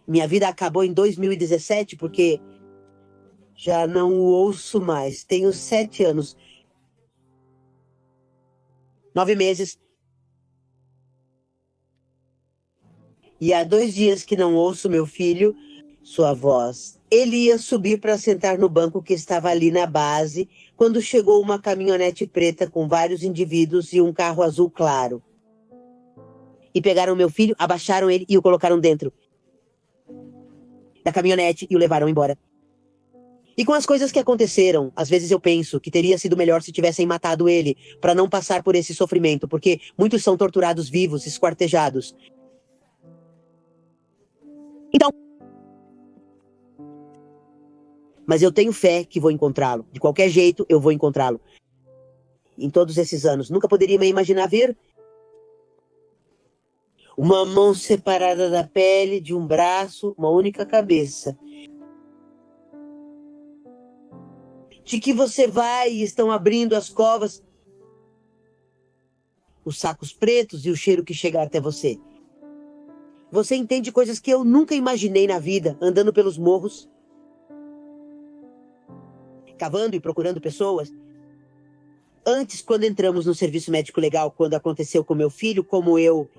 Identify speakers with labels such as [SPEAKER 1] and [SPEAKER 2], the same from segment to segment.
[SPEAKER 1] Minha vida acabou em 2017 porque já não o ouço mais. Tenho 7 anos, 9 meses e há 2 dias que não ouço meu filho, sua voz. Ele ia subir para sentar no banco que estava ali na base quando chegou uma caminhonete preta com vários indivíduos e um carro azul claro. E pegaram meu filho, abaixaram ele e o colocaram dentro da caminhonete e o levaram embora. E com as coisas que aconteceram, às vezes eu penso que teria sido melhor se tivessem matado ele, para não passar por esse sofrimento, porque muitos são torturados vivos, esquartejados. Então, mas eu tenho fé que vou encontrá-lo. De qualquer jeito, eu vou encontrá-lo. Em todos esses anos, nunca poderia me imaginar ver uma mão separada da pele, de um braço, uma única cabeça. De que você vai e estão abrindo as covas, os sacos pretos e o cheiro que chega até você. Você entende coisas que eu nunca imaginei na vida, andando pelos morros, cavando e procurando pessoas. Antes, quando entramos no serviço médico legal, quando aconteceu com meu filho, como eu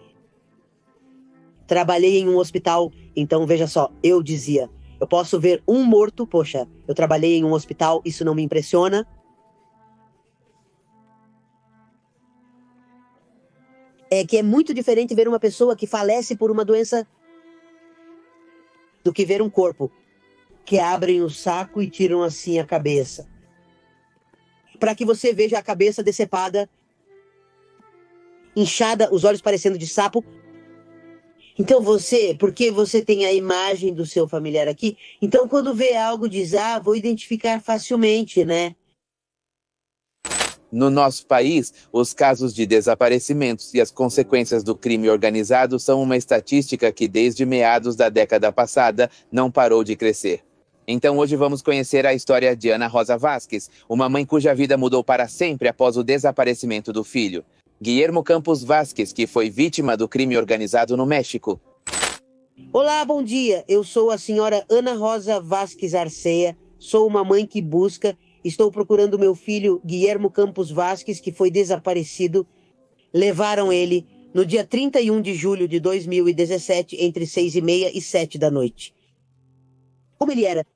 [SPEAKER 1] trabalhei em um hospital, então veja só, eu dizia, eu posso ver um morto, poxa, eu trabalhei em um hospital, isso não me impressiona. É que é muito diferente ver uma pessoa que falece por uma doença do que ver um corpo que abrem o saco e tiram assim a cabeça. Para que você veja a cabeça decepada, inchada, os olhos parecendo de sapo. Então você, porque você tem a imagem do seu familiar aqui, então quando vê algo diz, vou identificar facilmente, né?
[SPEAKER 2] No nosso país, os casos de desaparecimentos e as consequências do crime organizado são uma estatística que desde meados da década passada não parou de crescer. Então hoje vamos conhecer a história de Ana Rosa Vasques, uma mãe cuja vida mudou para sempre após o desaparecimento do filho. Guillermo Campos Vasques, que foi vítima do crime organizado no México.
[SPEAKER 1] Olá, bom dia. Eu sou a senhora Ana Rosa Vasques Arceia. Sou uma mãe que busca. Estou procurando meu filho Guillermo Campos Vasques, que foi desaparecido. Levaram ele no dia 31 de julho de 2017, entre 6h30 e 7 da noite. Como ele era?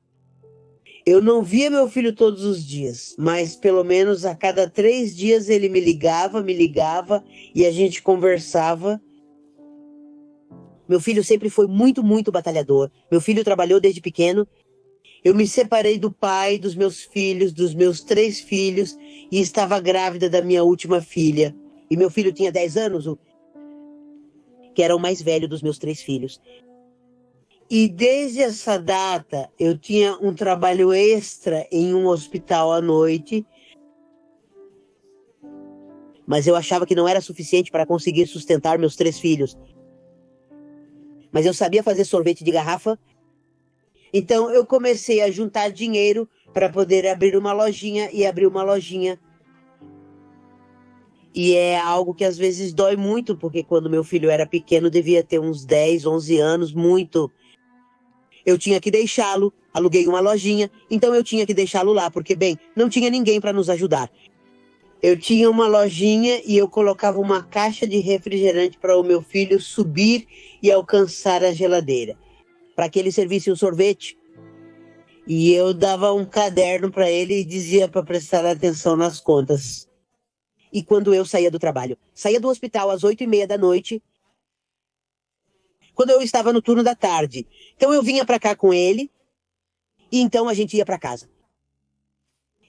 [SPEAKER 1] Eu não via meu filho todos os dias, mas pelo menos a cada 3 dias ele me ligava e a gente conversava. Meu filho sempre foi muito, muito batalhador. Meu filho trabalhou desde pequeno. Eu me separei do pai, dos meus filhos, dos meus 3 filhos, e estava grávida da minha última filha. E meu filho tinha 10 anos, que era o mais velho dos meus 3 filhos. E desde essa data, eu tinha um trabalho extra em um hospital à noite, mas eu achava que não era suficiente para conseguir sustentar meus 3 filhos. Mas eu sabia fazer sorvete de garrafa, então eu comecei a juntar dinheiro para poder abrir uma lojinha e abrir uma lojinha. E é algo que às vezes dói muito, porque quando meu filho era pequeno, devia ter uns 10, 11 anos, muito. Eu tinha que deixá-lo, aluguei uma lojinha, então eu tinha que deixá-lo lá, porque, bem, não tinha ninguém para nos ajudar. Eu tinha uma lojinha e eu colocava uma caixa de refrigerante para o meu filho subir e alcançar a geladeira, para que ele servisse um sorvete. E eu dava um caderno para ele e dizia para prestar atenção nas contas. E quando eu saía do trabalho, saía do hospital às 8h30 da noite, quando eu estava no turno da tarde. Então eu vinha para cá com ele, e então a gente ia para casa.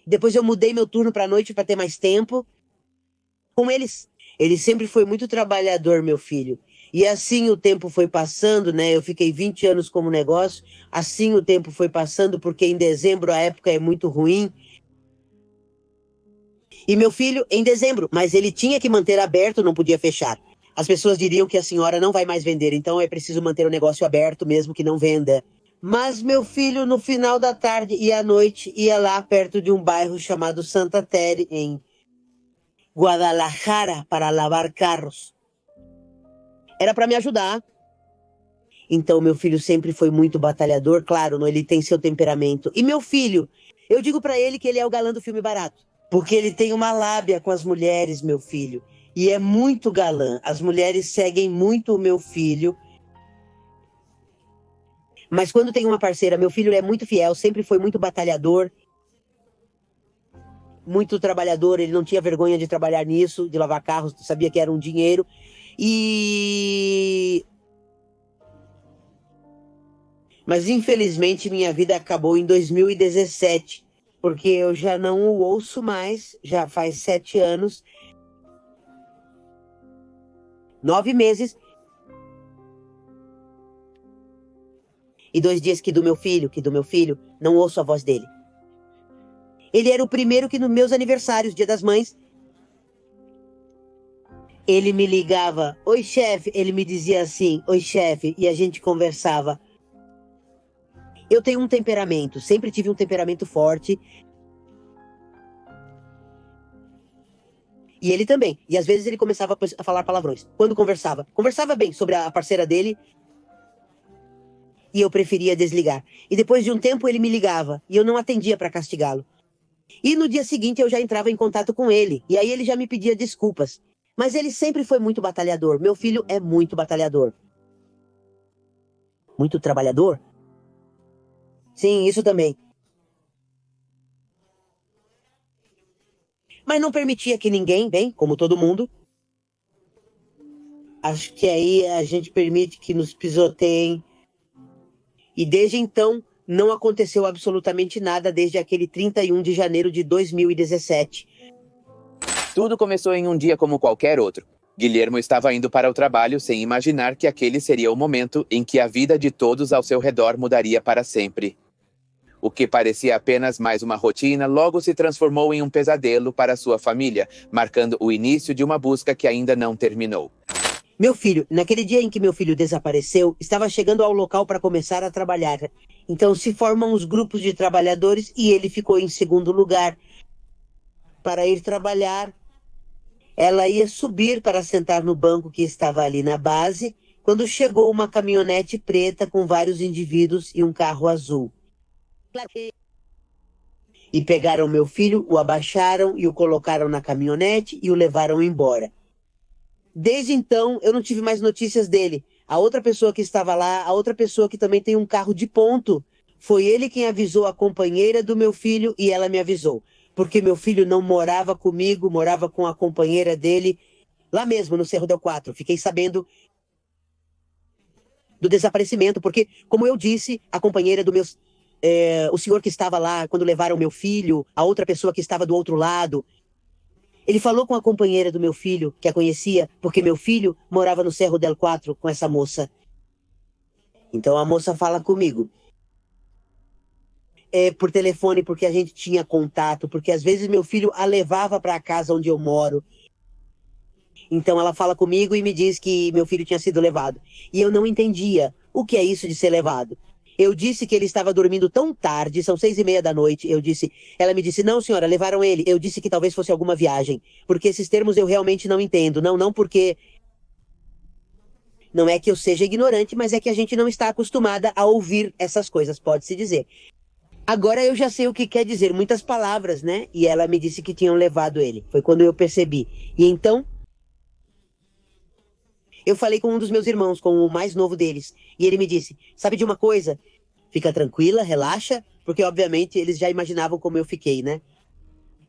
[SPEAKER 1] Depois eu mudei meu turno para a noite para ter mais tempo com eles. Ele sempre foi muito trabalhador, meu filho. E assim o tempo foi passando, né? Eu fiquei 20 anos como negócio. Assim o tempo foi passando, porque em dezembro a época é muito ruim. E meu filho em dezembro, mas ele tinha que manter aberto, não podia fechar. As pessoas diriam que a senhora não vai mais vender, então é preciso manter o negócio aberto mesmo que não venda. Mas meu filho, no final da tarde e à noite, ia lá perto de um bairro chamado Santa Tere, em Guadalajara, para lavar carros. Era para me ajudar. Então, meu filho sempre foi muito batalhador, claro, ele tem seu temperamento. E meu filho, eu digo pra ele que ele é o galã do filme barato, porque ele tem uma lábia com as mulheres, meu filho, e é muito galã. As mulheres seguem muito o meu filho. Mas quando tem uma parceira, meu filho é muito fiel, sempre foi muito batalhador, muito trabalhador, ele não tinha vergonha de trabalhar nisso, de lavar carros, sabia que era um dinheiro. E Mas infelizmente minha vida acabou em 2017, porque eu já não o ouço mais, já faz 7 anos, 9 meses e 2 dias que do meu filho, não ouço a voz dele. Ele era o primeiro que nos meus aniversários, Dia das Mães, ele me ligava, oi chefe, ele me dizia assim, oi chefe, e a gente conversava. Eu tenho um temperamento, sempre tive um temperamento forte. E ele também. E às vezes ele começava a falar palavrões. Quando conversava bem sobre a parceira dele. E eu preferia desligar. E depois de um tempo ele me ligava. E eu não atendia para castigá-lo. E no dia seguinte eu já entrava em contato com ele. E aí ele já me pedia desculpas. Mas ele sempre foi muito batalhador. Meu filho é muito batalhador. Muito trabalhador? Sim, isso também. Mas não permitia que ninguém, bem, como todo mundo. Acho que aí a gente permite que nos pisoteiem. E desde então, não aconteceu absolutamente nada desde aquele 31 de janeiro de 2017.
[SPEAKER 2] Tudo começou em um dia como qualquer outro. Guilhermo estava indo para o trabalho sem imaginar que aquele seria o momento em que a vida de todos ao seu redor mudaria para sempre. O que parecia apenas mais uma rotina logo se transformou em um pesadelo para sua família, marcando o início de uma busca que ainda não terminou.
[SPEAKER 1] Meu filho, naquele dia em que meu filho desapareceu, estava chegando ao local para começar a trabalhar. Então se formam os grupos de trabalhadores e ele ficou em segundo lugar para ir trabalhar. Ela ia subir para sentar no banco que estava ali na base, quando chegou uma caminhonete preta com vários indivíduos e um carro azul. E pegaram meu filho, o abaixaram e o colocaram na caminhonete e o levaram embora. Desde então, eu não tive mais notícias dele. A outra pessoa que estava lá, a outra pessoa que também tem um carro de ponto, foi ele quem avisou a companheira do meu filho e ela me avisou. Porque meu filho não morava comigo, morava com a companheira dele, lá mesmo no Cerro del Quatro. Fiquei sabendo do desaparecimento, porque, como eu disse, a companheira do meu... o senhor que estava lá quando levaram meu filho, a outra pessoa que estava do outro lado... Ele falou com a companheira do meu filho, que a conhecia, porque meu filho morava no Cerro del Quatro com essa moça. Então a moça fala comigo. Por telefone, porque a gente tinha contato, porque às vezes meu filho a levava para a casa onde eu moro. Então ela fala comigo e me diz que meu filho tinha sido levado. E eu não entendia o que é isso de ser levado. Eu disse que ele estava dormindo tão tarde, são 6:30 da noite. Ela me disse, não senhora, levaram ele. Eu disse que talvez fosse alguma viagem, porque esses termos eu realmente não entendo. Não porque... Não é que eu seja ignorante, mas é que a gente não está acostumada a ouvir essas coisas, pode-se dizer. Agora eu já sei o que quer dizer, muitas palavras, né? E ela me disse que tinham levado ele. Foi quando eu percebi. E então... Eu falei com um dos meus irmãos, com o mais novo deles, e ele me disse, sabe de uma coisa? Fica tranquila, relaxa, porque obviamente eles já imaginavam como eu fiquei, né?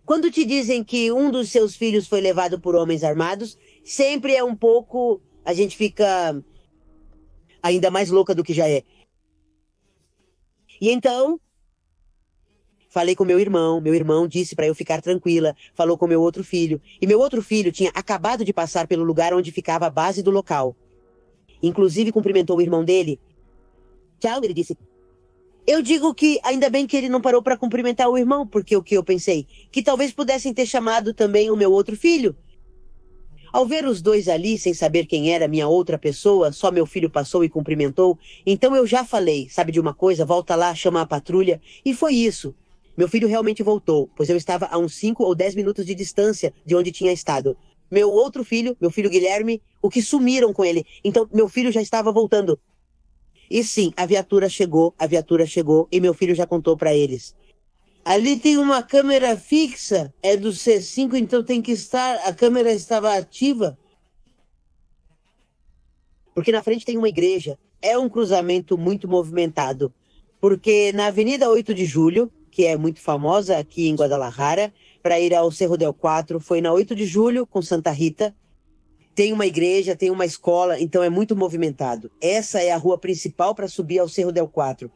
[SPEAKER 1] Quando te dizem que um dos seus filhos foi levado por homens armados, sempre é um pouco... A gente fica ainda mais louca do que já é. E então... Falei com meu irmão disse para eu ficar tranquila, falou com meu outro filho. E meu outro filho tinha acabado de passar pelo lugar onde ficava a base do local. Inclusive cumprimentou o irmão dele. Tchau, ele disse. Eu digo que ainda bem que ele não parou para cumprimentar o irmão, porque o que eu pensei? Que talvez pudessem ter chamado também o meu outro filho. Ao ver os dois ali, sem saber quem era minha outra pessoa, só meu filho passou e cumprimentou, então eu já falei, sabe de uma coisa? Volta lá, chama a patrulha. E foi isso. Meu filho realmente voltou, pois eu estava a uns 5 ou 10 minutos de distância de onde tinha estado. Meu outro filho, meu filho Guilherme, o que sumiram com ele. Então, meu filho já estava voltando. E sim, a viatura chegou e meu filho já contou para eles. Ali tem uma câmera fixa, é do C5, então tem que estar, a câmera estava ativa. Porque na frente tem uma igreja. É um cruzamento muito movimentado. Porque na Avenida 8 de Julho, que é muito famosa aqui em Guadalajara, para ir ao Cerro del Quatro, foi na 8 de Julho com Santa Rita. Tem uma igreja, tem uma escola, então é muito movimentado. Essa é a rua principal para subir ao Cerro del Quatro.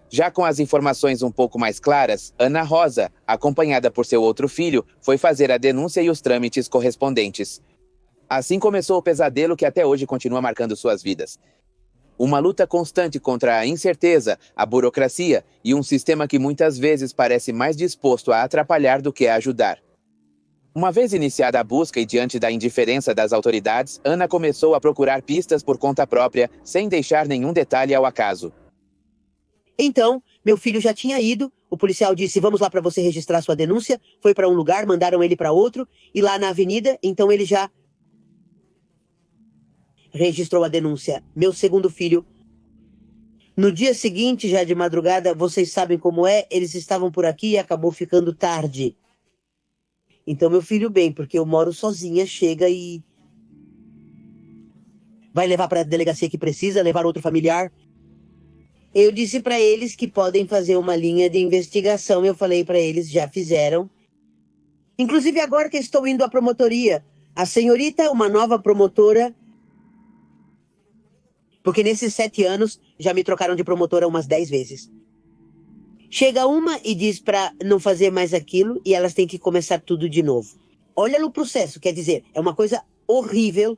[SPEAKER 2] Já com as informações um pouco mais claras, Ana Rosa, acompanhada por seu outro filho, foi fazer a denúncia e os trâmites correspondentes. Assim começou o pesadelo que até hoje continua marcando suas vidas. Uma luta constante contra a incerteza, a burocracia e um sistema que muitas vezes parece mais disposto a atrapalhar do que a ajudar. Uma vez iniciada a busca e diante da indiferença das autoridades, Ana começou a procurar pistas por conta própria, sem deixar nenhum detalhe ao acaso.
[SPEAKER 1] Então, meu filho já tinha ido, o policial disse, vamos lá para você registrar sua denúncia, foi para um lugar, mandaram ele para outro, e lá na avenida, então ele já registrou a denúncia. Meu segundo filho. No dia seguinte, já de madrugada, vocês sabem como é, eles estavam por aqui e acabou ficando tarde. Então, meu filho, bem, porque eu moro sozinha, chega e vai levar para a delegacia que precisa, levar outro familiar. Eu disse para eles que podem fazer uma linha de investigação. Eu falei para eles, já fizeram. Inclusive agora que estou indo à promotoria. A senhorita, uma nova promotora, porque nesses 7 anos já me trocaram de promotora umas 10 vezes. Chega uma e diz para não fazer mais aquilo e elas têm que começar tudo de novo. Olha no processo, quer dizer, é uma coisa horrível.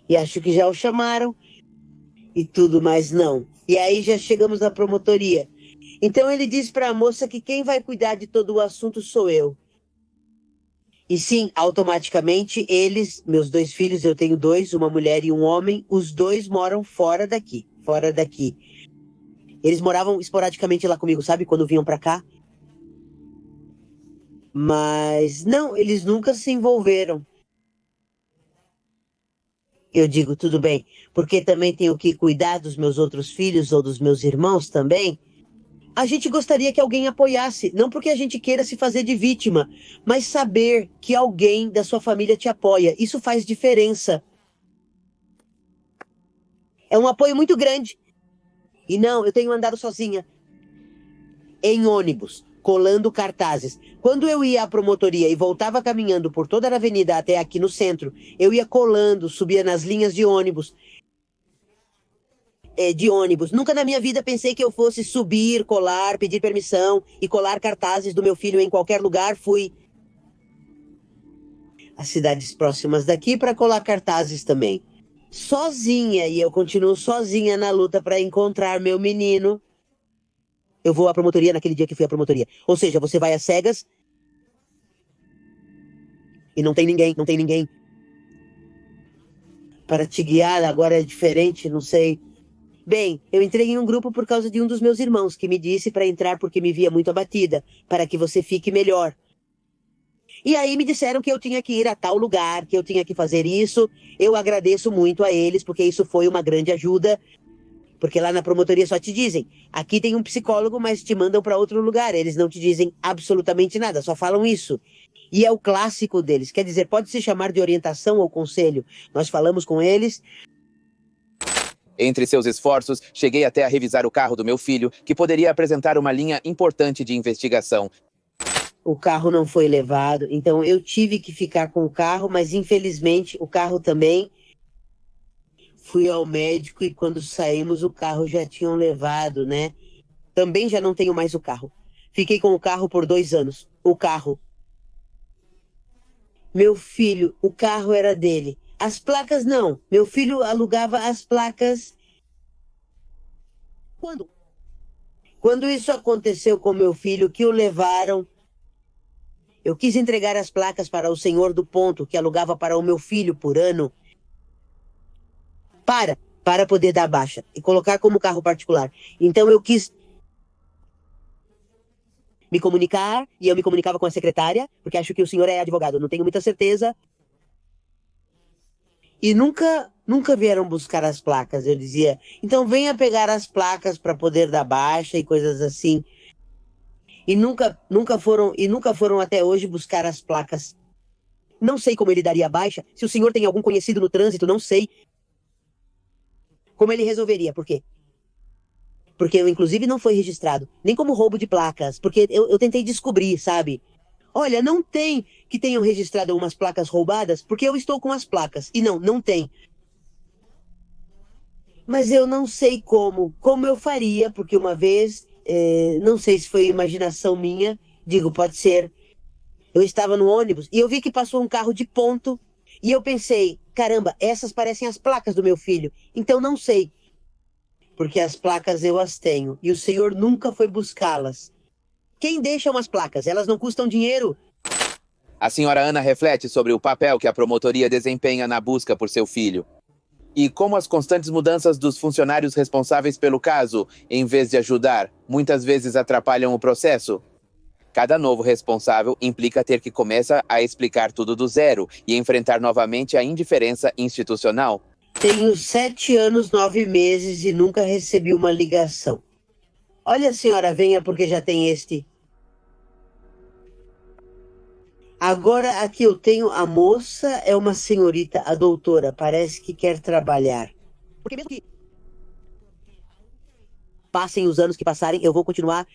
[SPEAKER 1] E acho que já o chamaram e tudo, mas não. E aí já chegamos na promotoria. Então ele diz para a moça que quem vai cuidar de todo o assunto sou eu. E sim, automaticamente eles, meus 2 filhos, eu tenho 2, uma mulher e um homem, os 2 moram fora daqui, fora daqui. Eles moravam esporadicamente lá comigo, sabe? Quando vinham para cá. Mas não, eles nunca se envolveram. Eu digo, tudo bem, porque também tenho que cuidar dos meus outros filhos ou dos meus irmãos também. A gente gostaria que alguém apoiasse, não porque a gente queira se fazer de vítima, mas saber que alguém da sua família te apoia. Isso faz diferença. É um apoio muito grande. E não, eu tenho andado sozinha. Em ônibus, colando cartazes. Quando eu ia à promotoria e voltava caminhando por toda a avenida até aqui no centro, eu ia colando, subia nas linhas de ônibus. Nunca na minha vida pensei que eu fosse subir, colar, pedir permissão e colar cartazes do meu filho em qualquer lugar. Fui às cidades próximas daqui para colar cartazes também. Sozinha, e eu continuo sozinha na luta para encontrar meu menino. Eu vou à promotoria naquele dia que fui à promotoria. Ou seja, você vai às cegas e não tem ninguém, não tem ninguém para te guiar. Agora é diferente, não sei. Bem, eu entrei em um grupo por causa de um dos meus irmãos, que me disse para entrar porque me via muito abatida, para que você fique melhor. E aí me disseram que eu tinha que ir a tal lugar, que eu tinha que fazer isso. Eu agradeço muito a eles, porque isso foi uma grande ajuda. Porque lá na promotoria só te dizem, aqui tem um psicólogo, mas te mandam para outro lugar. Eles não te dizem absolutamente nada, só falam isso. E é o clássico deles. Quer dizer, pode se chamar de orientação ou conselho. Nós falamos com eles.
[SPEAKER 2] Entre seus esforços, cheguei até a revisar o carro do meu filho, que poderia apresentar uma linha importante de investigação.
[SPEAKER 1] O carro não foi levado, então eu tive que ficar com o carro, mas infelizmente o carro também. Fui ao médico e quando saímos o carro já tinham levado, né? Também já não tenho mais o carro. Fiquei com o carro por 2 anos. O carro. Meu filho, o carro era dele. As placas não. Meu filho alugava as placas. Quando? Quando isso aconteceu com meu filho, que o levaram, eu quis entregar as placas para o senhor do ponto, que alugava para o meu filho por ano. Para poder dar baixa e colocar como carro particular. Então eu quis me comunicar, e eu me comunicava com a secretária, porque acho que o senhor é advogado, não tenho muita certeza. E nunca nunca vieram buscar as placas. Eu dizia, então venha pegar as placas para poder dar baixa e coisas assim. E nunca foram até hoje buscar as placas. Não sei como ele daria baixa. Se o senhor tem algum conhecido no trânsito, não sei como ele resolveria. Por quê? Porque eu, inclusive, não foi registrado. Nem como roubo de placas. Porque eu tentei descobrir, sabe? Olha, não tem que tenham registrado umas placas roubadas, porque eu estou com as placas. E não tem. Mas eu não sei como eu faria, porque uma vez, não sei se foi imaginação minha, digo, pode ser. Eu estava no ônibus e eu vi que passou um carro de ponto e eu pensei, caramba, essas parecem as placas do meu filho. Então não sei, porque as placas eu as tenho e o senhor nunca foi buscá-las. Quem deixa umas placas? Elas não custam dinheiro.
[SPEAKER 2] A senhora Ana reflete sobre o papel que a promotoria desempenha na busca por seu filho. E como as constantes mudanças dos funcionários responsáveis pelo caso, em vez de ajudar, muitas vezes atrapalham o processo. Cada novo responsável implica ter que começar a explicar tudo do zero e enfrentar novamente a indiferença institucional.
[SPEAKER 1] Tenho 7 anos, 9 meses e nunca recebi uma ligação. Olha, senhora, venha porque já tem este. Agora aqui eu tenho a moça, é uma senhorita, a doutora, parece que quer trabalhar. Porque mesmo que passem os anos que passarem, eu vou continuar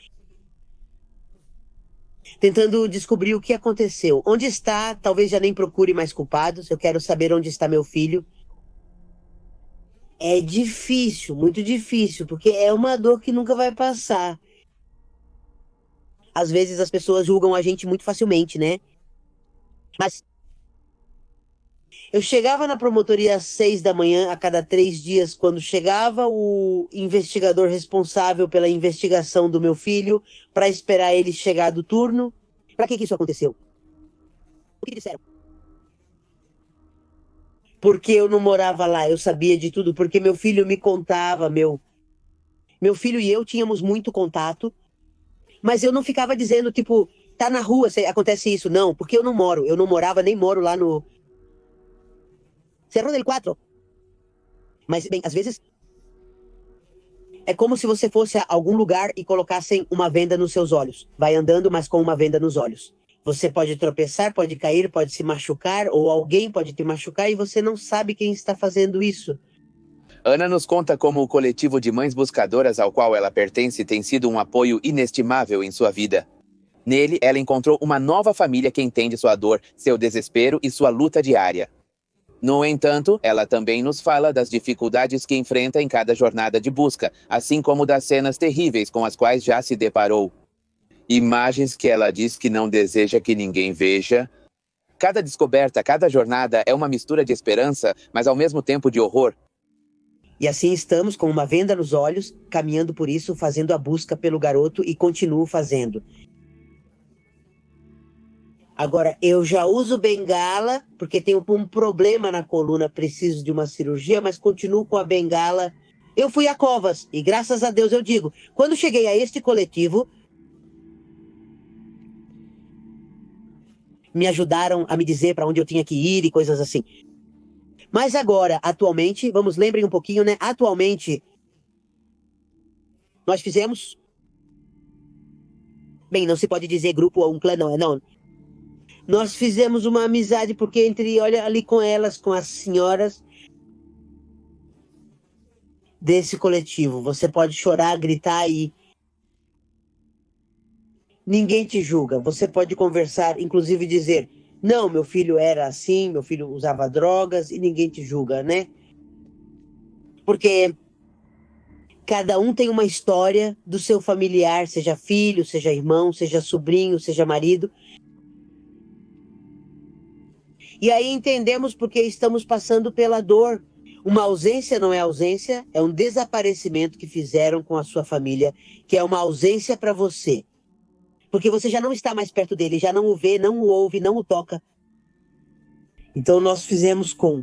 [SPEAKER 1] tentando descobrir o que aconteceu. Onde está? Talvez já nem procure mais culpados. Eu quero saber onde está meu filho. É difícil, muito difícil, porque é uma dor que nunca vai passar. Às vezes as pessoas julgam a gente muito facilmente, né? Mas eu chegava na promotoria às 6 da manhã, a cada 3 dias, quando chegava o investigador responsável pela investigação do meu filho, para esperar ele chegar do turno. Para que isso aconteceu? O que disseram? Porque eu não morava lá, eu sabia de tudo, porque meu filho me contava, meu filho e eu tínhamos muito contato, mas eu não ficava dizendo, tipo, tá na rua, acontece isso. Não, porque eu não morava, nem moro lá no Cerro del Quatro. Mas, bem, às vezes é como se você fosse a algum lugar e colocassem uma venda nos seus olhos. Vai andando, mas com uma venda nos olhos. Você pode tropeçar, pode cair, pode se machucar, ou alguém pode te machucar e você não sabe quem está fazendo isso.
[SPEAKER 2] Ana nos conta como o coletivo de mães buscadoras ao qual ela pertence tem sido um apoio inestimável em sua vida. Nele, ela encontrou uma nova família que entende sua dor, seu desespero e sua luta diária. No entanto, ela também nos fala das dificuldades que enfrenta em cada jornada de busca, assim como das cenas terríveis com as quais já se deparou. Imagens que ela diz que não deseja que ninguém veja. Cada descoberta, cada jornada é uma mistura de esperança, mas ao mesmo tempo de horror.
[SPEAKER 1] E assim estamos com uma venda nos olhos, caminhando por isso, fazendo a busca pelo garoto e continuo fazendo. Agora, eu já uso bengala, porque tenho um problema na coluna, preciso de uma cirurgia, mas continuo com a bengala. Eu fui a covas, e graças a Deus eu digo, quando cheguei a este coletivo, me ajudaram a me dizer para onde eu tinha que ir e coisas assim. Mas agora, atualmente, lembrem um pouquinho, né? Atualmente, nós fizemos... Bem, não se pode dizer grupo ou um clã, não. Nós fizemos uma amizade, porque olha ali com elas, com as senhoras desse coletivo. Você pode chorar, gritar e ninguém te julga. Você pode conversar, inclusive dizer, não, meu filho era assim, meu filho usava drogas e ninguém te julga, né? Porque cada um tem uma história do seu familiar, seja filho, seja irmão, seja sobrinho, seja marido. E aí entendemos porque estamos passando pela dor. Uma ausência não é ausência, é um desaparecimento que fizeram com a sua família, que é uma ausência para você. Porque você já não está mais perto dele, já não o vê, não o ouve, não o toca. Então nós fizemos com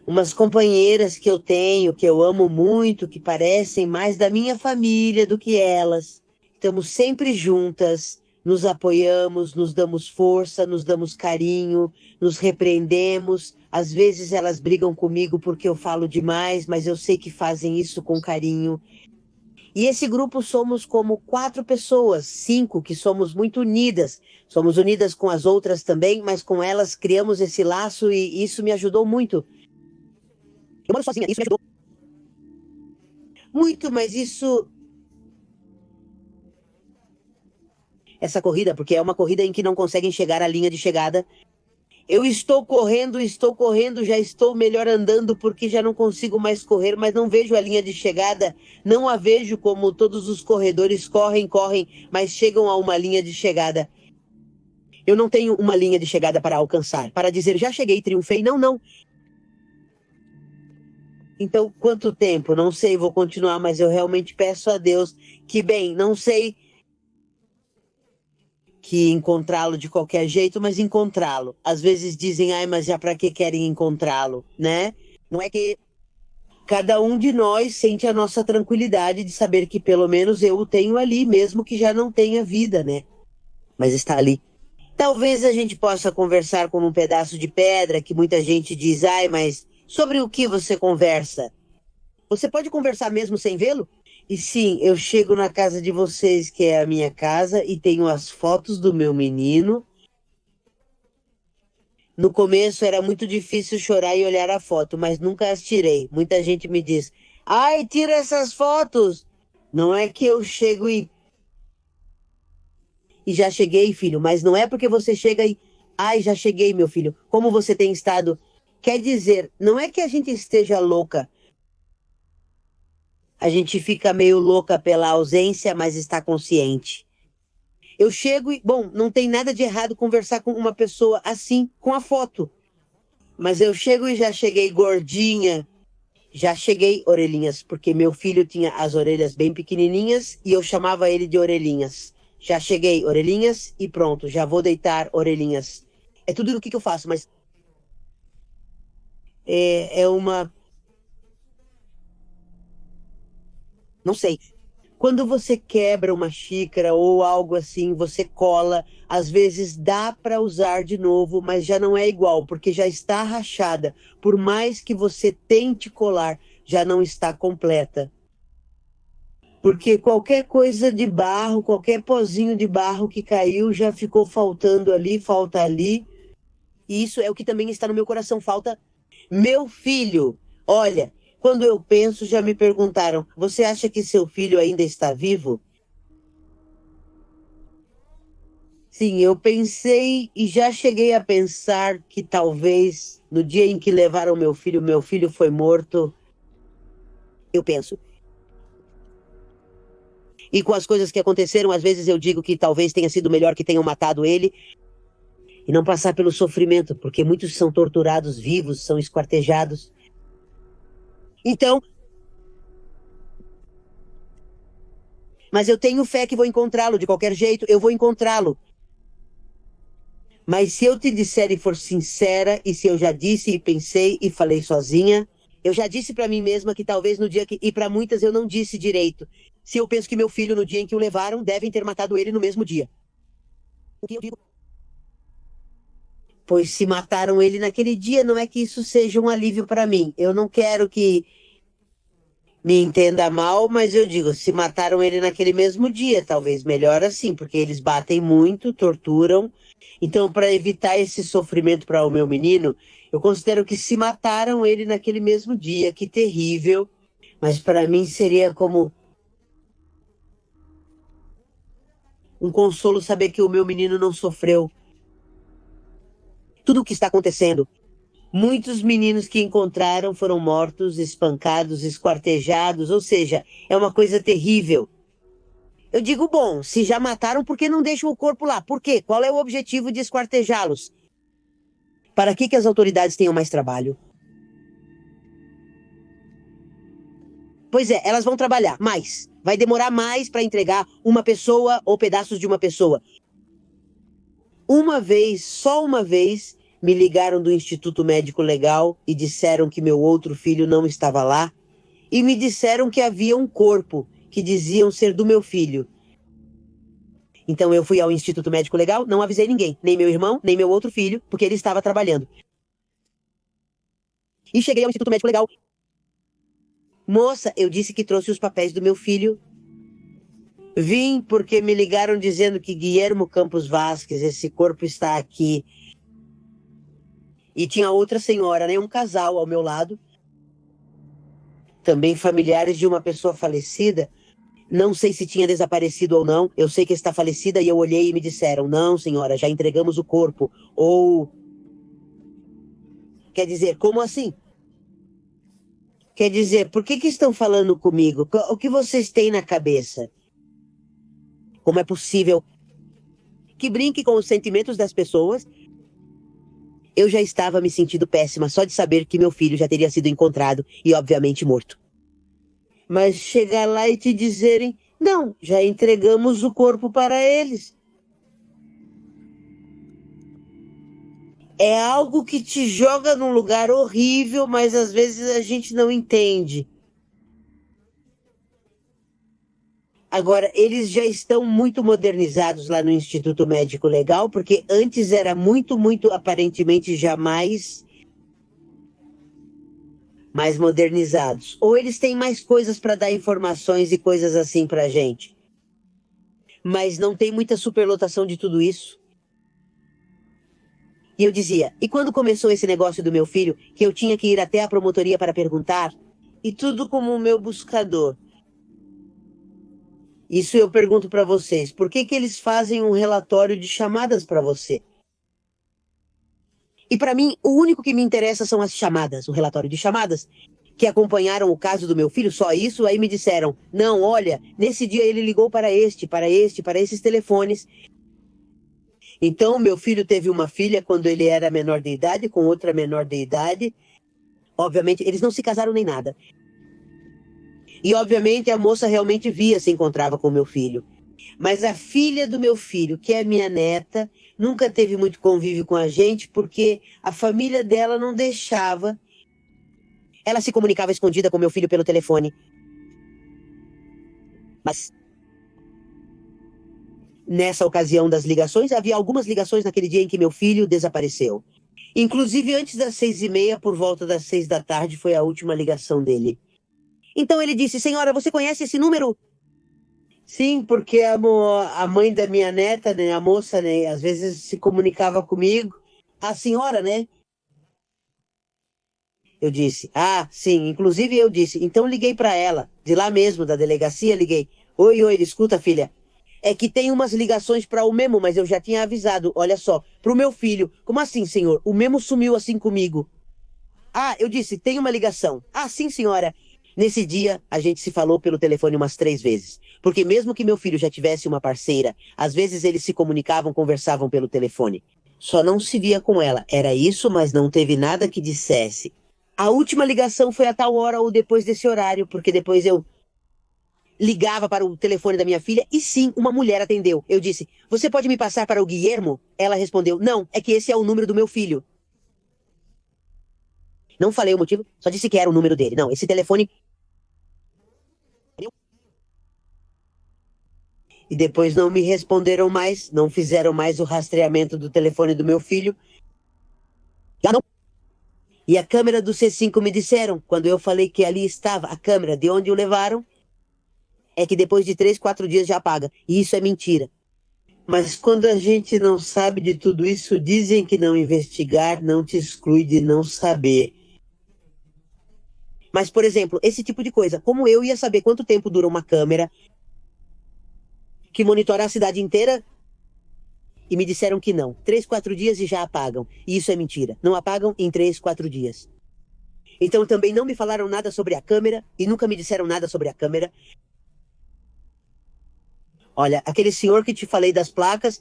[SPEAKER 1] umas companheiras que eu tenho, que eu amo muito, que parecem mais da minha família do que elas. Estamos sempre juntas, nos apoiamos, nos damos força, nos damos carinho, nos repreendemos. Às vezes elas brigam comigo porque eu falo demais, mas eu sei que fazem isso com carinho. E esse grupo somos como 4 pessoas, 5, que somos muito unidas. Somos unidas com as outras também, mas com elas criamos esse laço e isso me ajudou muito. Eu moro sozinha, isso me ajudou muito, mas essa corrida, porque é uma corrida em que não conseguem chegar à linha de chegada. Eu estou correndo, já estou melhor andando porque já não consigo mais correr, mas não vejo a linha de chegada, não a vejo como todos os corredores correm, mas chegam a uma linha de chegada. Eu não tenho uma linha de chegada para alcançar, para dizer já cheguei, triunfei. Não, não. Então, quanto tempo? Não sei, vou continuar, mas eu realmente peço a Deus que, bem, não sei que encontrá-lo de qualquer jeito, mas encontrá-lo. Às vezes dizem, ai, mas já para que querem encontrá-lo, né? Não é que cada um de nós sente a nossa tranquilidade de saber que pelo menos eu o tenho ali, mesmo que já não tenha vida, né? Mas está ali. Talvez a gente possa conversar como um pedaço de pedra, que muita gente diz, ai, mas sobre o que você conversa? Você pode conversar mesmo sem vê-lo? E sim, eu chego na casa de vocês, que é a minha casa, e tenho as fotos do meu menino. No começo era muito difícil chorar e olhar a foto, mas nunca as tirei. Muita gente me diz: ai, tira essas fotos. Não é que eu chego e já cheguei, filho, mas não é porque você chega e. Ai, já cheguei, meu filho. Como você tem estado? Quer dizer, não é que a gente esteja louca. A gente fica meio louca pela ausência, mas está consciente. Eu chego e, bom, não tem nada de errado conversar com uma pessoa assim, com a foto. Mas eu chego e já cheguei gordinha, já cheguei orelhinhas, porque meu filho tinha as orelhas bem pequenininhas e eu chamava ele de orelhinhas. Já cheguei orelhinhas e pronto, já vou deitar orelhinhas. É tudo o que eu faço, mas é uma. Não sei. Quando você quebra uma xícara ou algo assim, você cola, às vezes dá para usar de novo, mas já não é igual, porque já está rachada. Por mais que você tente colar, já não está completa. Porque qualquer coisa de barro, qualquer pozinho de barro que caiu, já ficou faltando ali, falta ali. E isso é o que também está no meu coração, falta meu filho. Olha, quando eu penso, já me perguntaram: você acha que seu filho ainda está vivo? Sim, eu pensei e já cheguei a pensar que talvez no dia em que levaram meu filho foi morto. Eu penso. E com as coisas que aconteceram, às vezes eu digo que talvez tenha sido melhor que tenham matado ele e não passar pelo sofrimento, porque muitos são torturados vivos, são esquartejados. Então, mas eu tenho fé que vou encontrá-lo de qualquer jeito, eu vou encontrá-lo. Mas se eu te disser e for sincera, e se eu já disse e pensei e falei sozinha, eu já disse para mim mesma que talvez no dia que. E para muitas eu não disse direito. Se eu penso que meu filho, no dia em que o levaram, devem ter matado ele no mesmo dia. O que eu digo? Pois se mataram ele naquele dia, não é que isso seja um alívio para mim. Eu não quero que me entenda mal, mas eu digo, se mataram ele naquele mesmo dia, talvez melhor assim, porque eles batem muito, torturam. Então, para evitar esse sofrimento para o meu menino, eu considero que se mataram ele naquele mesmo dia, que terrível. Mas para mim seria como um consolo saber que o meu menino não sofreu tudo o que está acontecendo. Muitos meninos que encontraram foram mortos, espancados, esquartejados, ou seja, é uma coisa terrível. Eu digo, bom, se já mataram, por que não deixam o corpo lá? Por quê? Qual é o objetivo de esquartejá-los? Para que as autoridades tenham mais trabalho? Pois é, elas vão trabalhar mais. Vai demorar mais para entregar uma pessoa ou pedaços de uma pessoa. Uma vez, só uma vez, me ligaram do Instituto Médico Legal e disseram que meu outro filho não estava lá. E me disseram que havia um corpo que diziam ser do meu filho. Então eu fui ao Instituto Médico Legal, não avisei ninguém, nem meu irmão, nem meu outro filho, porque ele estava trabalhando. E cheguei ao Instituto Médico Legal. Moça, eu disse que trouxe os papéis do meu filho. Vim porque me ligaram dizendo que Guilhermo Campos Vasques, esse corpo está aqui. E tinha outra senhora, né? Um casal ao meu lado. Também familiares de uma pessoa falecida. Não sei se tinha desaparecido ou não. Eu sei que está falecida e eu olhei e me disseram: não, senhora, já entregamos o corpo. Ou... Quer dizer, como assim? Quer dizer, por que estão falando comigo? O que vocês têm na cabeça? Como é possível que brinque com os sentimentos das pessoas? Eu já estava me sentindo péssima só de saber que meu filho já teria sido encontrado e, obviamente, morto. Mas chegar lá e te dizerem: não, já entregamos o corpo para eles. É algo que te joga num lugar horrível, mas às vezes a gente não entende. Agora, eles já estão muito modernizados lá no Instituto Médico Legal, porque antes era muito, aparentemente, jamais mais modernizados. Ou eles têm mais coisas para dar informações e coisas assim para a gente. Mas não tem muita superlotação de tudo isso. E eu dizia, e quando começou esse negócio do meu filho, que eu tinha que ir até a promotoria para perguntar, e tudo como o meu buscador. Isso eu pergunto para vocês, por que eles fazem um relatório de chamadas para você? E para mim, o único que me interessa são as chamadas, o relatório de chamadas, que acompanharam o caso do meu filho, só isso, aí me disseram, não, olha, nesse dia ele ligou para esses telefones. Então, meu filho teve uma filha quando ele era menor de idade, com outra menor de idade. Obviamente, eles não se casaram nem nada. E, obviamente, a moça realmente se encontrava com meu filho. Mas a filha do meu filho, que é minha neta, nunca teve muito convívio com a gente, porque a família dela não deixava. Ela se comunicava escondida com meu filho pelo telefone. Mas nessa ocasião das ligações, havia algumas ligações naquele dia em que meu filho desapareceu. Inclusive, antes das 6:30, por volta das 6 da tarde, foi a última ligação dele. Então ele disse, senhora, você conhece esse número? Sim, porque a mãe da minha neta, né, a moça, né, às vezes se comunicava comigo. A senhora, né? Eu disse, ah, sim, inclusive eu disse, então liguei para ela, de lá mesmo, da delegacia, liguei. Oi, escuta, filha, é que tem umas ligações para o Memo, mas eu já tinha avisado, olha só, pro meu filho. Como assim, senhor? O Memo sumiu assim comigo. Ah, eu disse, tem uma ligação. Ah, sim, senhora. Nesse dia, a gente se falou pelo telefone umas 3 vezes. Porque mesmo que meu filho já tivesse uma parceira, às vezes eles se comunicavam, conversavam pelo telefone. Só não se via com ela. Era isso, mas não teve nada que dissesse. A última ligação foi a tal hora ou depois desse horário, porque depois eu ligava para o telefone da minha filha e sim, uma mulher atendeu. Eu disse, você pode me passar para o Guilhermo? Ela respondeu, não, é que esse é o número do meu filho. Não falei o motivo, só disse que era o número dele. Não, esse telefone... E depois não me responderam mais, não fizeram mais o rastreamento do telefone do meu filho. Já não. E a câmera do C5 me disseram, quando eu falei que ali estava a câmera de onde o levaram, é que depois de 3, 4 dias já apaga. E isso é mentira. Mas quando a gente não sabe de tudo isso, dizem que não investigar não te exclui de não saber. Mas, por exemplo, esse tipo de coisa, como eu ia saber quanto tempo dura uma câmera que monitora a cidade inteira? E me disseram que não. 3, 4 dias e já apagam. E isso é mentira. Não apagam em 3, 4 dias. Então também não me falaram nada sobre a câmera e nunca me disseram nada sobre a câmera. Olha, aquele senhor que te falei das placas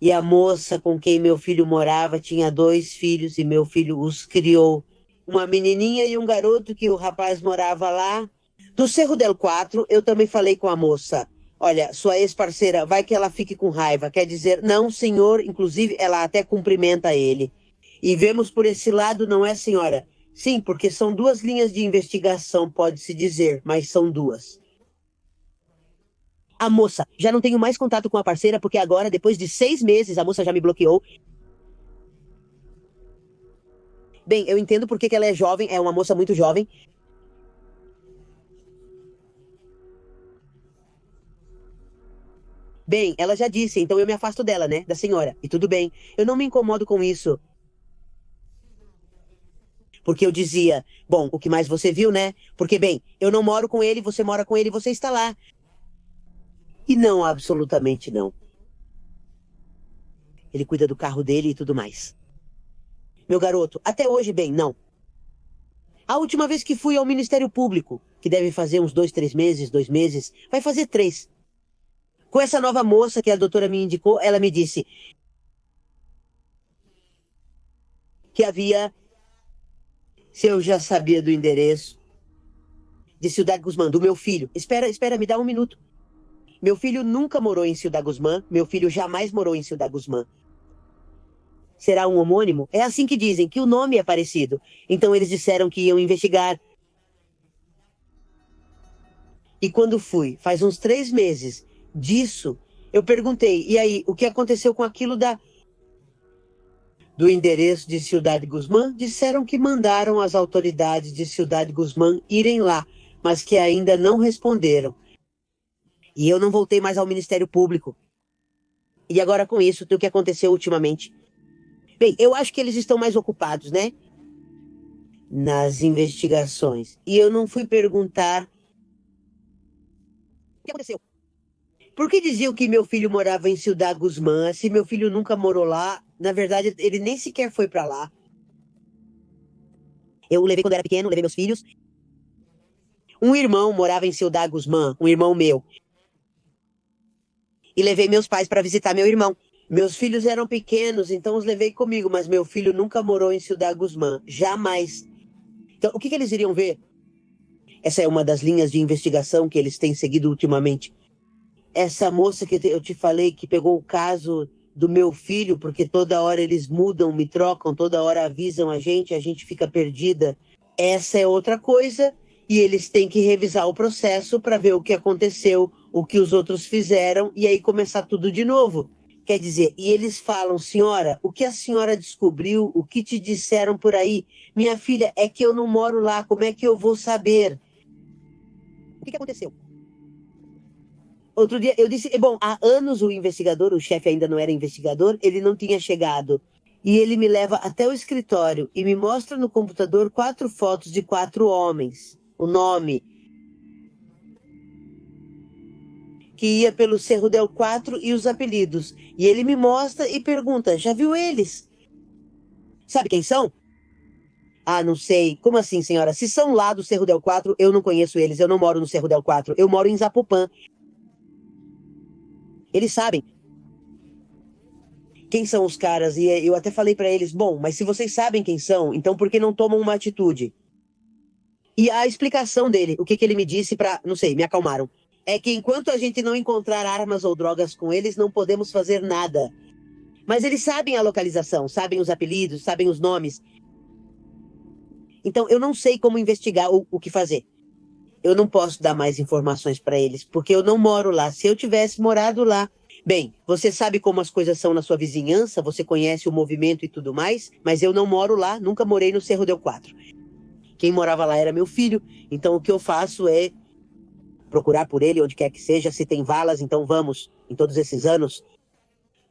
[SPEAKER 1] e a moça com quem meu filho morava tinha 2 filhos e meu filho os criou. Uma menininha e um garoto que o rapaz morava lá. Do Cerro del 4, eu também falei com a moça. Olha, sua ex-parceira, vai que ela fique com raiva. Quer dizer, não, senhor. Inclusive, ela até cumprimenta ele. E vemos por esse lado, não é, senhora? Sim, porque são 2 linhas de investigação, pode-se dizer, mas são 2. A moça. Já não tenho mais contato com a parceira, porque agora, depois de 6 meses, a moça já me bloqueou. Bem, eu entendo porque que ela é jovem, é uma moça muito jovem. Bem, ela já disse, então eu me afasto dela, né? Da senhora. E tudo bem. Eu não me incomodo com isso. Porque eu dizia, bom, o que mais você viu, né? Porque, bem, eu não moro com ele, você mora com ele, você está lá. E não, absolutamente não. Ele cuida do carro dele e tudo mais. Meu garoto, até hoje, bem, não. A última vez que fui ao Ministério Público, que deve fazer uns 2, 3 meses, 2 meses, vai fazer 3. Com essa nova moça que a doutora me indicou, ela me disse que havia, se eu já sabia do endereço, de Ciudad Guzmán, do meu filho. Espera, me dá um minuto. Meu filho nunca morou em Ciudad Guzmán, meu filho jamais morou em Ciudad Guzmán. Será um homônimo? É assim que dizem, que o nome é parecido. Então eles disseram que iam investigar. E quando fui, faz uns 3 meses, disso, eu perguntei, e aí, o que aconteceu com aquilo do endereço de Ciudad Guzmán? Disseram que mandaram as autoridades de Ciudad Guzmán irem lá, mas que ainda não responderam. E eu não voltei mais ao Ministério Público. E agora com isso, o que aconteceu ultimamente? Bem, eu acho que eles estão mais ocupados, né? Nas investigações. E eu não fui perguntar o que aconteceu. Por que diziam que meu filho morava em Ciudad Guzmán, se meu filho nunca morou lá? Na verdade, ele nem sequer foi pra lá. Eu o levei quando era pequeno, levei meus filhos. Um irmão morava em Ciudad Guzmán, um irmão meu. E levei meus pais para visitar meu irmão. Meus filhos eram pequenos, então os levei comigo, mas meu filho nunca morou em Ciudad Guzmán, jamais. Então, o que eles iriam ver? Essa é uma das linhas de investigação que eles têm seguido ultimamente. Essa moça que eu te falei que pegou o caso do meu filho, porque toda hora eles mudam, me trocam, toda hora avisam a gente fica perdida. Essa é outra coisa, e eles têm que revisar o processo para ver o que aconteceu, o que os outros fizeram, e aí começar tudo de novo. Quer dizer, e eles falam, senhora, o que a senhora descobriu, o que te disseram por aí? Minha filha, é que eu não moro lá, como é que eu vou saber? O que aconteceu? Outro dia eu disse, bom, há anos o investigador, o chefe ainda não era investigador, ele não tinha chegado. E ele me leva até o escritório e me mostra no computador 4 fotos de 4 homens. O nome. Que ia pelo Cerro del 4 e os apelidos. E ele me mostra e pergunta, já viu eles? Sabe quem são? Ah, não sei. Como assim, senhora? Se são lá do Cerro del 4, eu não conheço eles. Eu não moro no Cerro del 4. Eu moro em Zapopan. Eles sabem quem são os caras. E eu até falei pra eles, bom, mas se vocês sabem quem são, então por que não tomam uma atitude? E a explicação dele, o que ele me disse pra, não sei, me acalmaram, é que enquanto a gente não encontrar armas ou drogas com eles, não podemos fazer nada. Mas eles sabem a localização, sabem os apelidos, sabem os nomes. Então eu não sei como investigar o que fazer. Eu não posso dar mais informações pra eles, porque eu não moro lá. Se eu tivesse morado lá... Bem, você sabe como as coisas são na sua vizinhança, você conhece o movimento e tudo mais, mas eu não moro lá, nunca morei no Cerro del 4. Quem morava lá era meu filho, então o que eu faço é procurar por ele onde quer que seja, se tem valas, então vamos, em todos esses anos.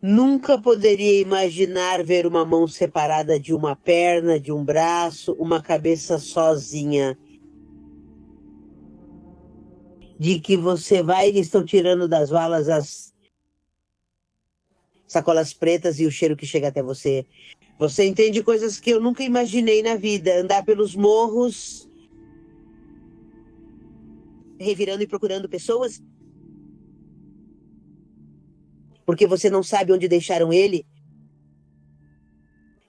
[SPEAKER 1] Nunca poderia imaginar ver uma mão separada de uma perna, de um braço, uma cabeça sozinha. De que você vai e estão tirando das valas as sacolas pretas e o cheiro que chega até você. Você entende coisas que eu nunca imaginei na vida. Andar pelos morros, revirando e procurando pessoas. Porque você não sabe onde deixaram ele.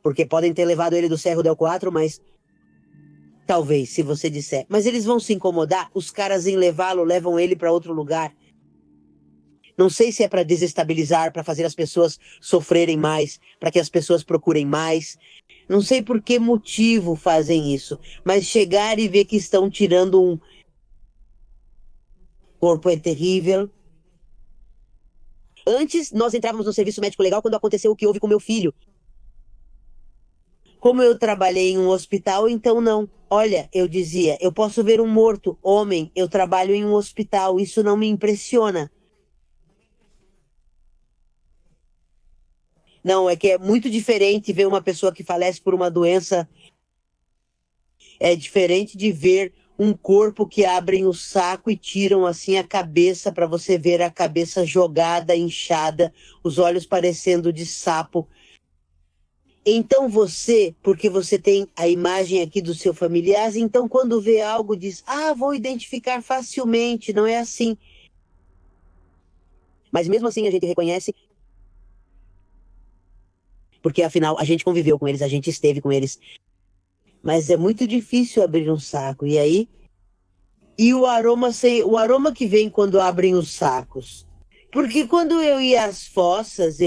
[SPEAKER 1] Porque podem ter levado ele do Cerro del 4, mas... Talvez, se você disser. Mas eles vão se incomodar? Os caras em levá-lo levam ele para outro lugar. Não sei se é para desestabilizar, para fazer as pessoas sofrerem mais, para que as pessoas procurem mais. Não sei por que motivo fazem isso, mas chegar e ver que estão tirando um corpo é terrível. Antes, nós entrávamos no serviço médico legal quando aconteceu o que houve com meu filho. Como eu trabalhei em um hospital, então não. Olha, eu dizia, eu posso ver um morto, homem, eu trabalho em um hospital, isso não me impressiona. Não, é que é muito diferente ver uma pessoa que falece por uma doença. É diferente de ver um corpo que abrem o saco e tiram assim a cabeça para você ver a cabeça jogada, inchada, os olhos parecendo de sapo. Então você, porque você tem a imagem aqui do seu familiar, então quando vê algo diz: "Ah, vou identificar facilmente", não é assim. Mas mesmo assim a gente reconhece, porque afinal a gente conviveu com eles, a gente esteve com eles. Mas é muito difícil abrir um saco. E aí, e o aroma que vem quando abrem os sacos. Porque quando eu ia às fossas,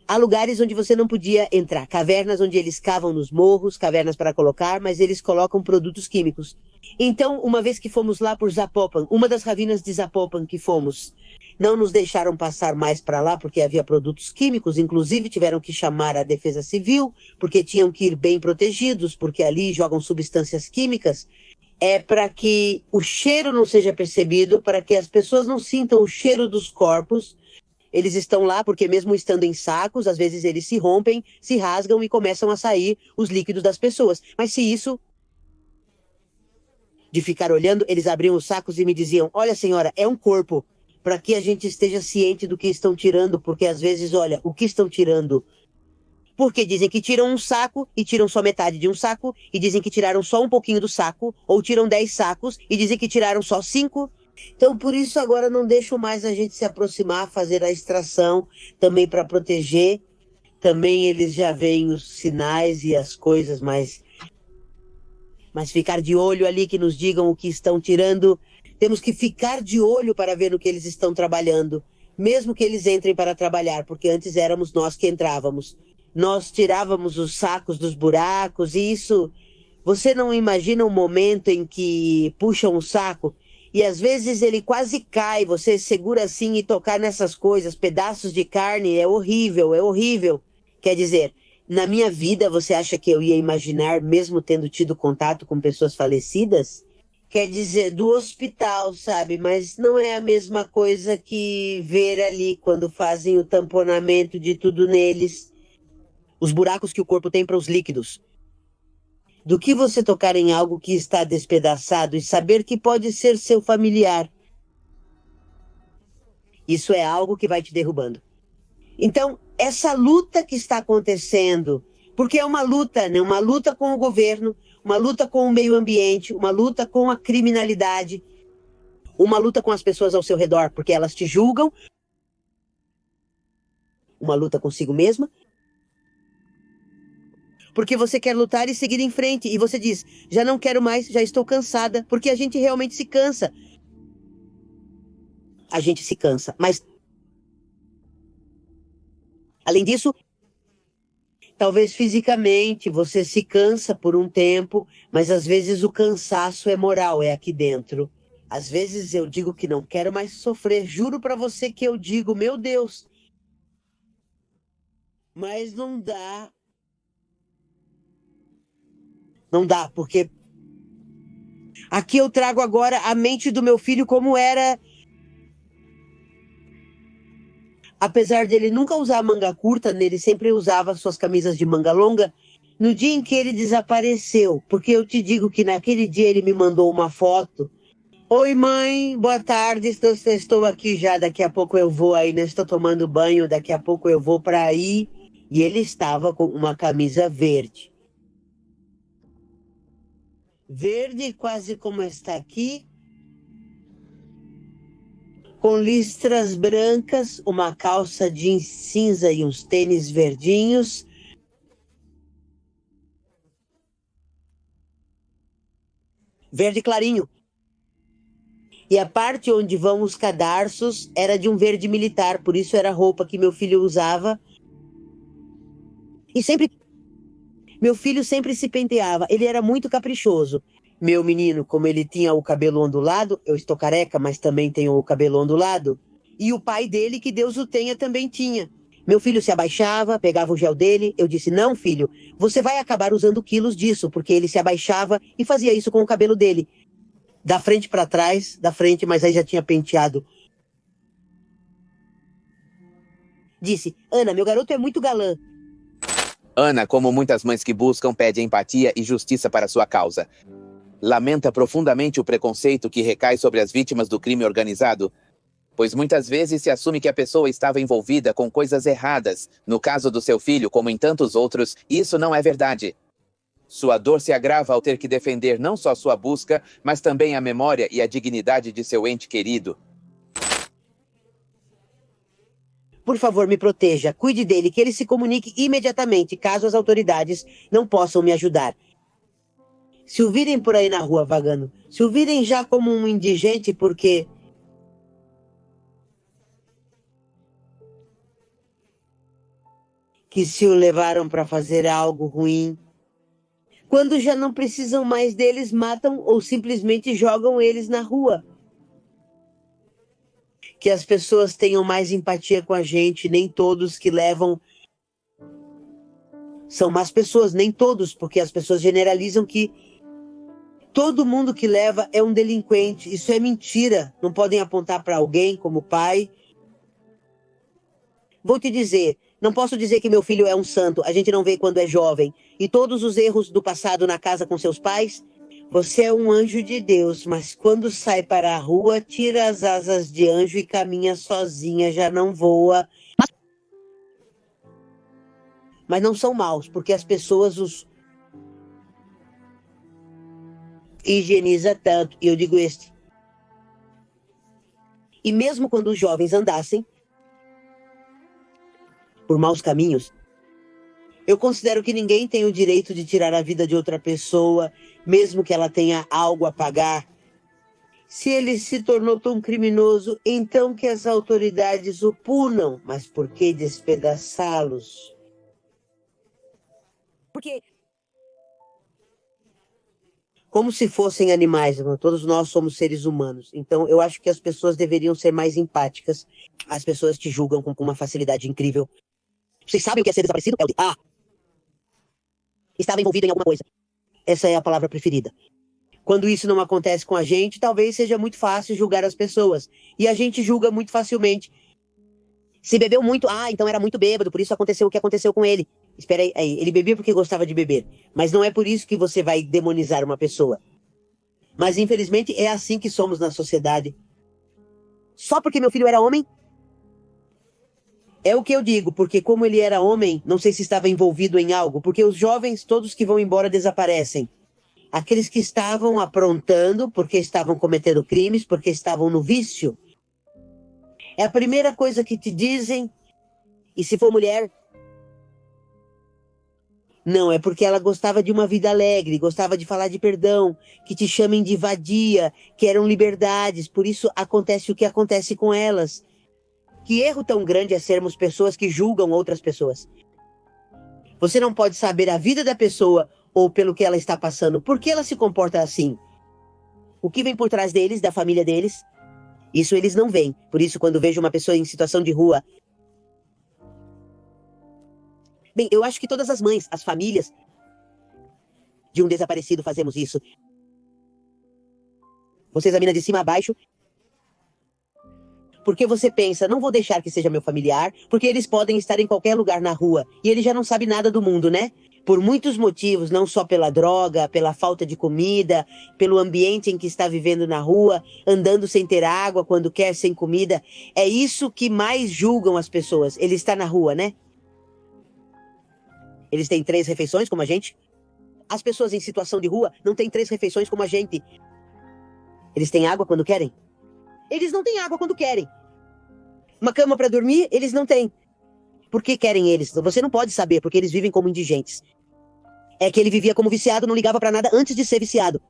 [SPEAKER 1] há lugares onde você não podia entrar, cavernas onde eles cavam nos morros, cavernas para colocar, mas eles colocam produtos químicos. Então, uma vez que fomos lá por Zapopan, uma das ravinas de Zapopan que fomos, não nos deixaram passar mais para lá porque havia produtos químicos, inclusive tiveram que chamar a Defesa Civil, porque tinham que ir bem protegidos, porque ali jogam substâncias químicas. É para que o cheiro não seja percebido, para que as pessoas não sintam o cheiro dos corpos. Eles estão lá porque, mesmo estando em sacos, às vezes eles se rompem, se rasgam e começam a sair os líquidos das pessoas. Mas se isso, de ficar olhando, eles abriam os sacos e me diziam: "Olha, senhora, é um corpo", para que a gente esteja ciente do que estão tirando, porque às vezes, olha, o que estão tirando? Porque dizem que tiram um saco e tiram só metade de um saco, e dizem que tiraram só um pouquinho do saco, ou tiram 10 sacos e dizem que tiraram só 5. Então, por isso, agora não deixo mais a gente se aproximar, fazer a extração, também para proteger. Também eles já veem os sinais e as coisas, mas ficar de olho ali que nos digam o que estão tirando. Temos que ficar de olho para ver no que eles estão trabalhando, mesmo que eles entrem para trabalhar, porque antes éramos nós que entrávamos. Nós tirávamos os sacos dos buracos e isso. Você não imagina um momento em que puxam o saco e às vezes ele quase cai, você segura assim e tocar nessas coisas, pedaços de carne, é horrível, é horrível. Quer dizer, na minha vida você acha que eu ia imaginar, mesmo tendo tido contato com pessoas falecidas? Quer dizer, do hospital, sabe? Mas não é a mesma coisa que ver ali quando fazem o tamponamento de tudo neles. Os buracos que o corpo tem para os líquidos. Do que você tocar em algo que está despedaçado e saber que pode ser seu familiar. Isso é algo que vai te derrubando. Então, essa luta que está acontecendo, porque é uma luta, né? Uma luta com o governo, uma luta com o meio ambiente, uma luta com a criminalidade, uma luta com as pessoas ao seu redor, porque elas te julgam, uma luta consigo mesma, porque você quer lutar e seguir em frente, e você diz: "Já não quero mais, já estou cansada", porque a gente realmente se cansa. A gente se cansa, mas além disso, talvez fisicamente você se cansa por um tempo, mas às vezes o cansaço é moral, é aqui dentro. Às vezes eu digo que não quero mais sofrer, juro pra você que eu digo: "Meu Deus", mas não dá. Não dá, porque aqui eu trago agora a mente do meu filho como era. Apesar dele nunca usar manga curta, ele sempre usava suas camisas de manga longa. No dia em que ele desapareceu, porque eu te digo que naquele dia ele me mandou uma foto. "Oi, mãe, boa tarde, estou aqui já, daqui a pouco eu vou aí, né? Estou tomando banho, daqui a pouco eu vou para aí." E ele estava com uma camisa verde. Verde, quase como está aqui, com listras brancas, uma calça jeans cinza e uns tênis verdinhos. Verde clarinho. E a parte onde vão os cadarços era de um verde militar, por isso era a roupa que meu filho usava. E sempre, meu filho sempre se penteava, ele era muito caprichoso. Meu menino, como ele tinha o cabelo ondulado, eu estou careca, mas também tenho o cabelo ondulado. E o pai dele, que Deus o tenha, também tinha. Meu filho se abaixava, pegava o gel dele. Eu disse, não, filho, você vai acabar usando quilos disso, porque ele se abaixava e fazia isso com o cabelo dele. Da frente para trás, da frente, mas aí já tinha penteado. Disse, Ana, meu garoto é muito galã.
[SPEAKER 2] Ana, como muitas mães que buscam, pede empatia e justiça para sua causa. Lamenta profundamente o preconceito que recai sobre as vítimas do crime organizado, pois muitas vezes se assume que a pessoa estava envolvida com coisas erradas. No caso do seu filho, como em tantos outros, isso não é verdade. Sua dor se agrava ao ter que defender não só sua busca, mas também a memória e a dignidade de seu ente querido.
[SPEAKER 1] Por favor, me proteja, cuide dele, que ele se comunique imediatamente, caso as autoridades não possam me ajudar. Se o virem por aí na rua vagando, se o virem já como um indigente, porque... que se o levaram para fazer algo ruim. Quando já não precisam mais deles, matam ou simplesmente jogam eles na rua. Que as pessoas tenham mais empatia com a gente, nem todos que levam são más pessoas, nem todos, porque as pessoas generalizam que todo mundo que leva é um delinquente. Isso é mentira. Não podem apontar para alguém como pai. Vou te dizer, não posso dizer que meu filho é um santo, a gente não vê quando é jovem. E todos os erros do passado na casa com seus pais, você é um anjo de Deus, mas quando sai para a rua, tira as asas de anjo e caminha sozinha, já não voa. Mas não são maus, porque as pessoas os higieniza tanto, e eu digo este. E mesmo quando os jovens andassem por maus caminhos, eu considero que ninguém tem o direito de tirar a vida de outra pessoa, mesmo que ela tenha algo a pagar. Se ele se tornou tão criminoso, então que as autoridades o punam. Mas por que despedaçá-los? Porque... como se fossem animais, irmão. Todos nós somos seres humanos. Então, eu acho que as pessoas deveriam ser mais empáticas. As pessoas te julgam com uma facilidade incrível. Vocês sabem o que é ser desaparecido? É o de, estava envolvido em alguma coisa. Essa é a palavra preferida. Quando isso não acontece com a gente, talvez seja muito fácil julgar as pessoas. E a gente julga muito facilmente. Se bebeu muito, então era muito bêbado, por isso aconteceu o que aconteceu com ele. Espera aí, ele bebia porque gostava de beber. Mas não é por isso que você vai demonizar uma pessoa. Mas infelizmente é assim que somos na sociedade. Só porque meu filho era homem? É o que eu digo, porque como ele era homem, não sei se estava envolvido em algo, porque os jovens, todos que vão embora, desaparecem. Aqueles que estavam aprontando, porque estavam cometendo crimes, porque estavam no vício. É a primeira coisa que te dizem. E se for mulher? Não, é porque ela gostava de uma vida alegre, gostava de falar de perdão, que te chamem de vadia, que eram liberdades, por isso acontece o que acontece com elas. Que erro tão grande é sermos pessoas que julgam outras pessoas. Você não pode saber a vida da pessoa ou pelo que ela está passando, por que ela se comporta assim. O que vem por trás deles, da família deles, isso eles não veem. Por isso, quando vejo uma pessoa em situação de rua... Bem, eu acho que todas as mães, as famílias de um desaparecido fazemos isso. Você examina de cima a baixo, porque você pensa, não vou deixar que seja meu familiar, porque eles podem estar em qualquer lugar na rua, e ele já não sabe nada do mundo, né? Por muitos motivos, não só pela droga, pela falta de comida, pelo ambiente em que está vivendo na rua, andando sem ter água, quando quer, sem comida. É isso que mais julgam as pessoas. Ele está na rua, né? Eles têm 3 refeições, como a gente. As pessoas em situação de rua não têm 3 refeições como a gente. Eles têm água quando querem? Eles não têm água quando querem. Uma cama para dormir, eles não têm. Por que querem eles? Você não pode saber, porque eles vivem como indigentes. É que ele vivia como viciado, não ligava para nada antes de ser viciado.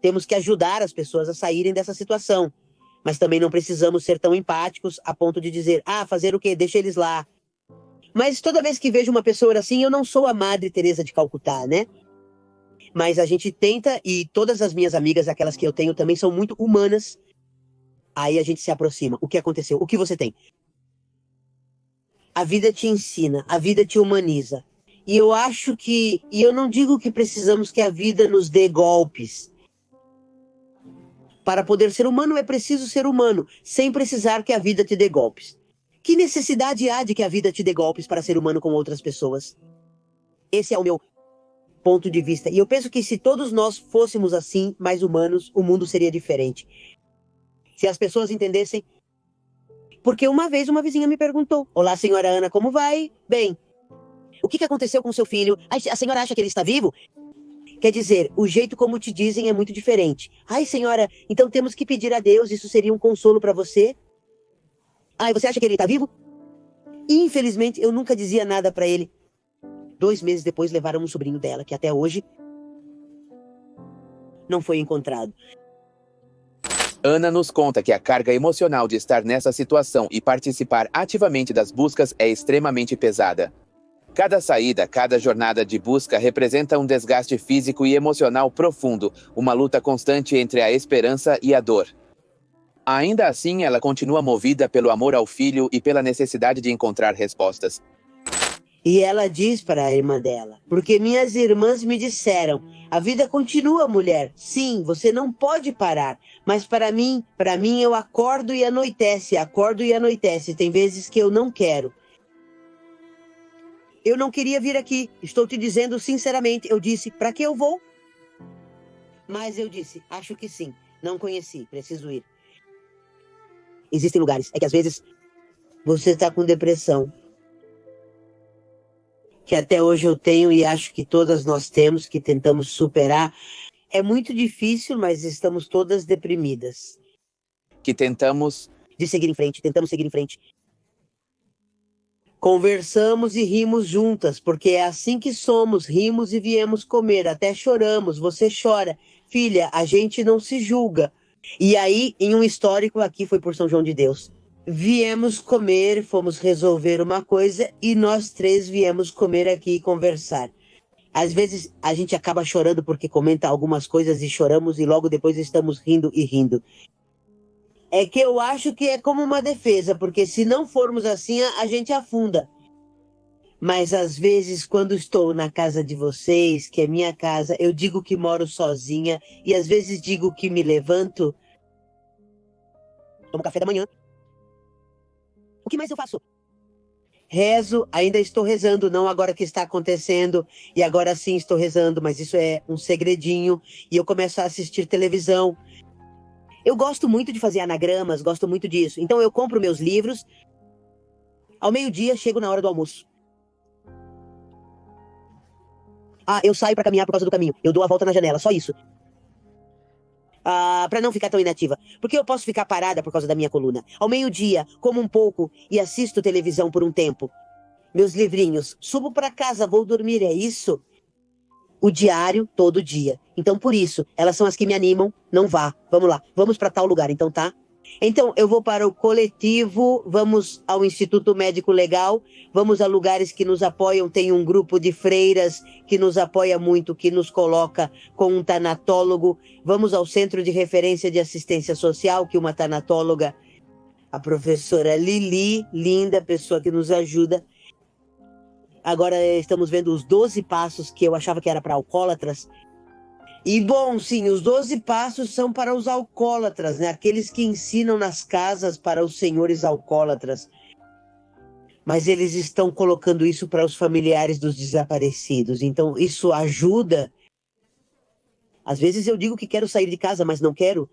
[SPEAKER 1] Temos que ajudar as pessoas a saírem dessa situação. Mas também não precisamos ser tão empáticos a ponto de dizer, fazer o quê? Deixa eles lá. Mas toda vez que vejo uma pessoa assim, eu não sou a Madre Teresa de Calcutá, né? Mas a gente tenta, e todas as minhas amigas, aquelas que eu tenho, também são muito humanas. Aí a gente se aproxima. O que aconteceu? O que você tem? A vida te ensina, a vida te humaniza. E eu acho e eu não digo que precisamos que a vida nos dê golpes. Para poder ser humano é preciso ser humano, sem precisar que a vida te dê golpes. Que necessidade há de que a vida te dê golpes para ser humano com outras pessoas? Esse é o meu ponto de vista. E eu penso que se todos nós fôssemos assim, mais humanos, o mundo seria diferente. Se as pessoas entendessem. Porque uma vez uma vizinha me perguntou: Olá, senhora Ana, como vai? Bem, o que aconteceu com seu filho? A senhora acha que ele está vivo? Quer dizer, o jeito como te dizem é muito diferente. Ai, senhora, então temos que pedir a Deus, isso seria um consolo para você? Ai, você acha que ele está vivo? Infelizmente, eu nunca dizia nada para ele. 2 meses depois, levaram um sobrinho dela, que até hoje não foi encontrado.
[SPEAKER 2] Ana nos conta que a carga emocional de estar nessa situação e participar ativamente das buscas é extremamente pesada. Cada saída, cada jornada de busca representa um desgaste físico e emocional profundo, uma luta constante entre a esperança e a dor. Ainda assim, ela continua movida pelo amor ao filho e pela necessidade de encontrar respostas.
[SPEAKER 1] E ela diz para a irmã dela: porque minhas irmãs me disseram, a vida continua, mulher. Sim, você não pode parar. Mas para mim eu acordo e anoitece. Tem vezes que eu não quero. Eu não queria vir aqui. Estou te dizendo sinceramente. Eu disse, para que eu vou? Mas eu disse, acho que sim. Não conheci, preciso ir. Existem lugares, é que às vezes você está com depressão. Que até hoje eu tenho e acho que todas nós temos, que tentamos superar. É muito difícil, mas estamos todas deprimidas.
[SPEAKER 2] Que tentamos
[SPEAKER 1] seguir em frente, tentamos seguir em frente. Conversamos e rimos juntas, porque é assim que somos, rimos e viemos comer, até choramos, você chora. Filha, a gente não se julga. E aí, em um histórico, aqui foi por São João de Deus. Viemos comer, fomos resolver uma coisa e nós 3 viemos comer aqui e conversar. Às vezes a gente acaba chorando porque comenta algumas coisas e choramos e logo depois estamos rindo e rindo. É que eu acho que é como uma defesa, porque se não formos assim, a gente afunda. Mas às vezes, quando estou na casa de vocês, que é minha casa, eu digo que moro sozinha e às vezes digo que me levanto, tomo café da manhã. O que mais eu faço? Rezo, ainda estou rezando, não agora que está acontecendo, e agora sim estou rezando, mas isso é um segredinho, e eu começo a assistir televisão. Eu gosto muito de fazer anagramas, gosto muito disso. Então eu compro meus livros, ao meio-dia chego na hora do almoço. Eu saio para caminhar por causa do caminho, eu dou a volta na janela, só isso. Para não ficar tão inativa. Porque eu posso ficar parada por causa da minha coluna. Ao meio-dia, como um pouco e assisto televisão por um tempo. Meus livrinhos, subo para casa, vou dormir, é isso? O diário, todo dia. Então, por isso, elas são as que me animam. Não vá, vamos lá, vamos para tal lugar, então tá? Então, eu vou para o coletivo, vamos ao Instituto Médico Legal, vamos a lugares que nos apoiam, tem um grupo de freiras que nos apoia muito, que nos coloca com um tanatólogo, vamos ao Centro de Referência de Assistência Social, que uma tanatóloga, a professora Lili, linda pessoa que nos ajuda. Agora estamos vendo os 12 passos que eu achava que era para alcoólatras. E bom, sim, os 12 passos são para os alcoólatras, né? Aqueles que ensinam nas casas para os senhores alcoólatras. Mas eles estão colocando isso para os familiares dos desaparecidos. Então, isso ajuda. Às vezes eu digo que quero sair de casa, mas não quero.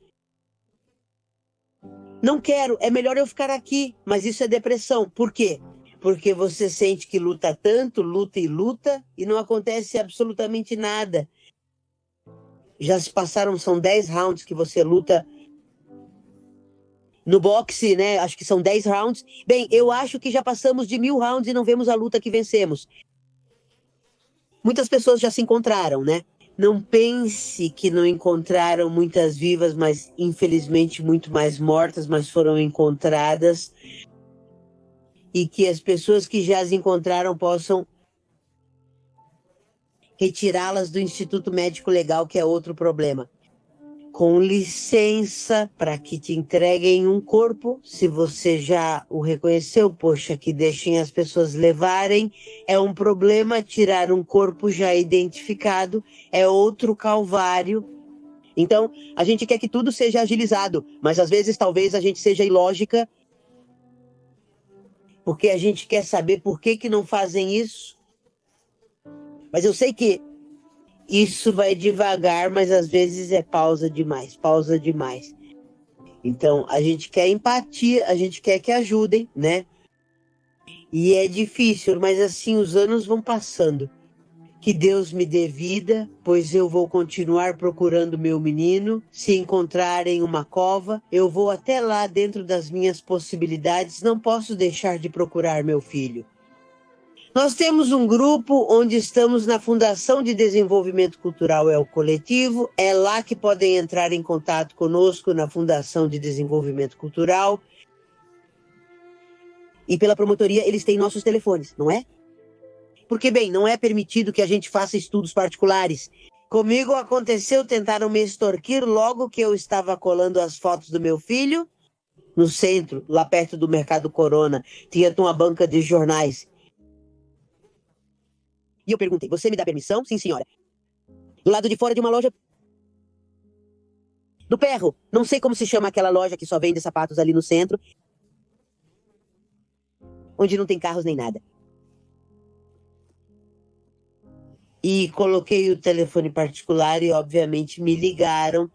[SPEAKER 1] Não quero, é melhor eu ficar aqui. Mas isso é depressão. Por quê? Porque você sente que luta tanto, luta e não acontece absolutamente nada. Já se passaram, são 10 rounds que você luta no boxe, né? Acho que são 10 rounds. Bem, eu acho que já passamos de 1000 rounds e não vemos a luta que vencemos. Muitas pessoas já se encontraram, né? Não pense que não encontraram muitas vivas, mas infelizmente muito mais mortas, mas foram encontradas. E que as pessoas que já as encontraram possam retirá-las do Instituto Médico Legal, que é outro problema. com licença, para que te entreguem um corpo, se você já o reconheceu, poxa, que deixem as pessoas levarem, é um problema tirar um corpo já identificado, é outro calvário. Então, a gente quer que tudo seja agilizado, mas às vezes talvez a gente seja ilógica, porque a gente quer saber por que não fazem isso. Mas eu sei que isso vai devagar, mas às vezes é pausa demais. Então, a gente quer empatia, a gente quer que ajudem, né? E é difícil, mas assim, os anos vão passando. Que Deus me dê vida, pois eu vou continuar procurando meu menino. Se encontrar em uma cova, eu vou até lá dentro das minhas possibilidades. Não posso deixar de procurar meu filho. Nós temos um grupo onde estamos na Fundação de Desenvolvimento Cultural É o Coletivo. É lá que podem entrar em contato conosco na Fundação de Desenvolvimento Cultural. E pela promotoria eles têm nossos telefones, não é? Porque, bem, não é permitido que a gente faça estudos particulares. Comigo aconteceu, tentaram me extorquir logo que eu estava colando as fotos do meu filho. No centro, lá perto do Mercado Corona, tinha uma banca de jornais. E eu perguntei, você me dá permissão? Sim, senhora. Do lado de fora de uma loja do Perro. Não sei como se chama aquela loja que só vende sapatos ali no centro. Onde não tem carros nem nada. E coloquei o telefone particular e, obviamente, me ligaram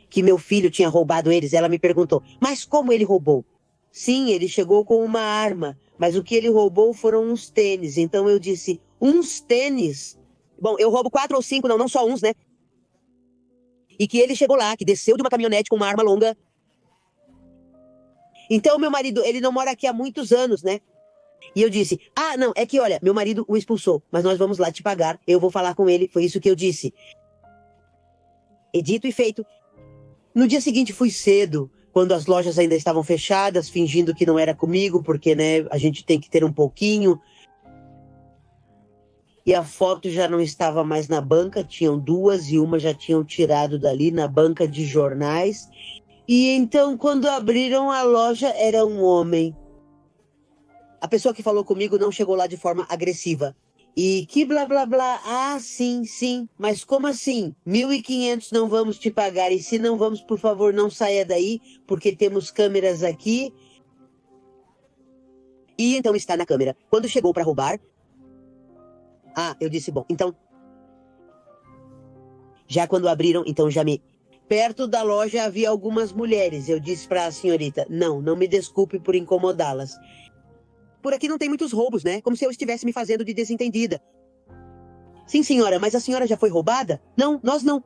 [SPEAKER 1] que meu filho tinha roubado eles. Ela me perguntou, mas como ele roubou? Sim, ele chegou com uma arma, mas o que ele roubou foram uns tênis. Então eu disse, uns tênis? Bom, eu roubo 4 ou 5, não só uns, né? E que ele chegou lá, que desceu de uma caminhonete com uma arma longa. Então meu marido, ele não mora aqui há muitos anos, né? E eu disse, não, é que olha, meu marido o expulsou, mas nós vamos lá te pagar, eu vou falar com ele, foi isso que eu disse. E dito e feito. No dia seguinte fui cedo, quando as lojas ainda estavam fechadas, fingindo que não era comigo, porque, né, a gente tem que ter um pouquinho. E a foto já não estava mais na banca, tinham 2 e uma já tinham tirado dali na banca de jornais. E então, quando abriram a loja, era um homem. A pessoa que falou comigo não chegou lá de forma agressiva. E que blá blá blá, sim, mas como assim? 1.500 não vamos te pagar, e se não vamos, por favor, não saia daí, porque temos câmeras aqui. E então está na câmera. Quando chegou para roubar, eu disse, bom, então... Já quando abriram, então já me... Perto da loja havia algumas mulheres. Eu disse para a senhorita, não me desculpe por incomodá-las. Por aqui não tem muitos roubos, né? Como se eu estivesse me fazendo de desentendida. Sim, senhora, mas a senhora já foi roubada? Não, nós não.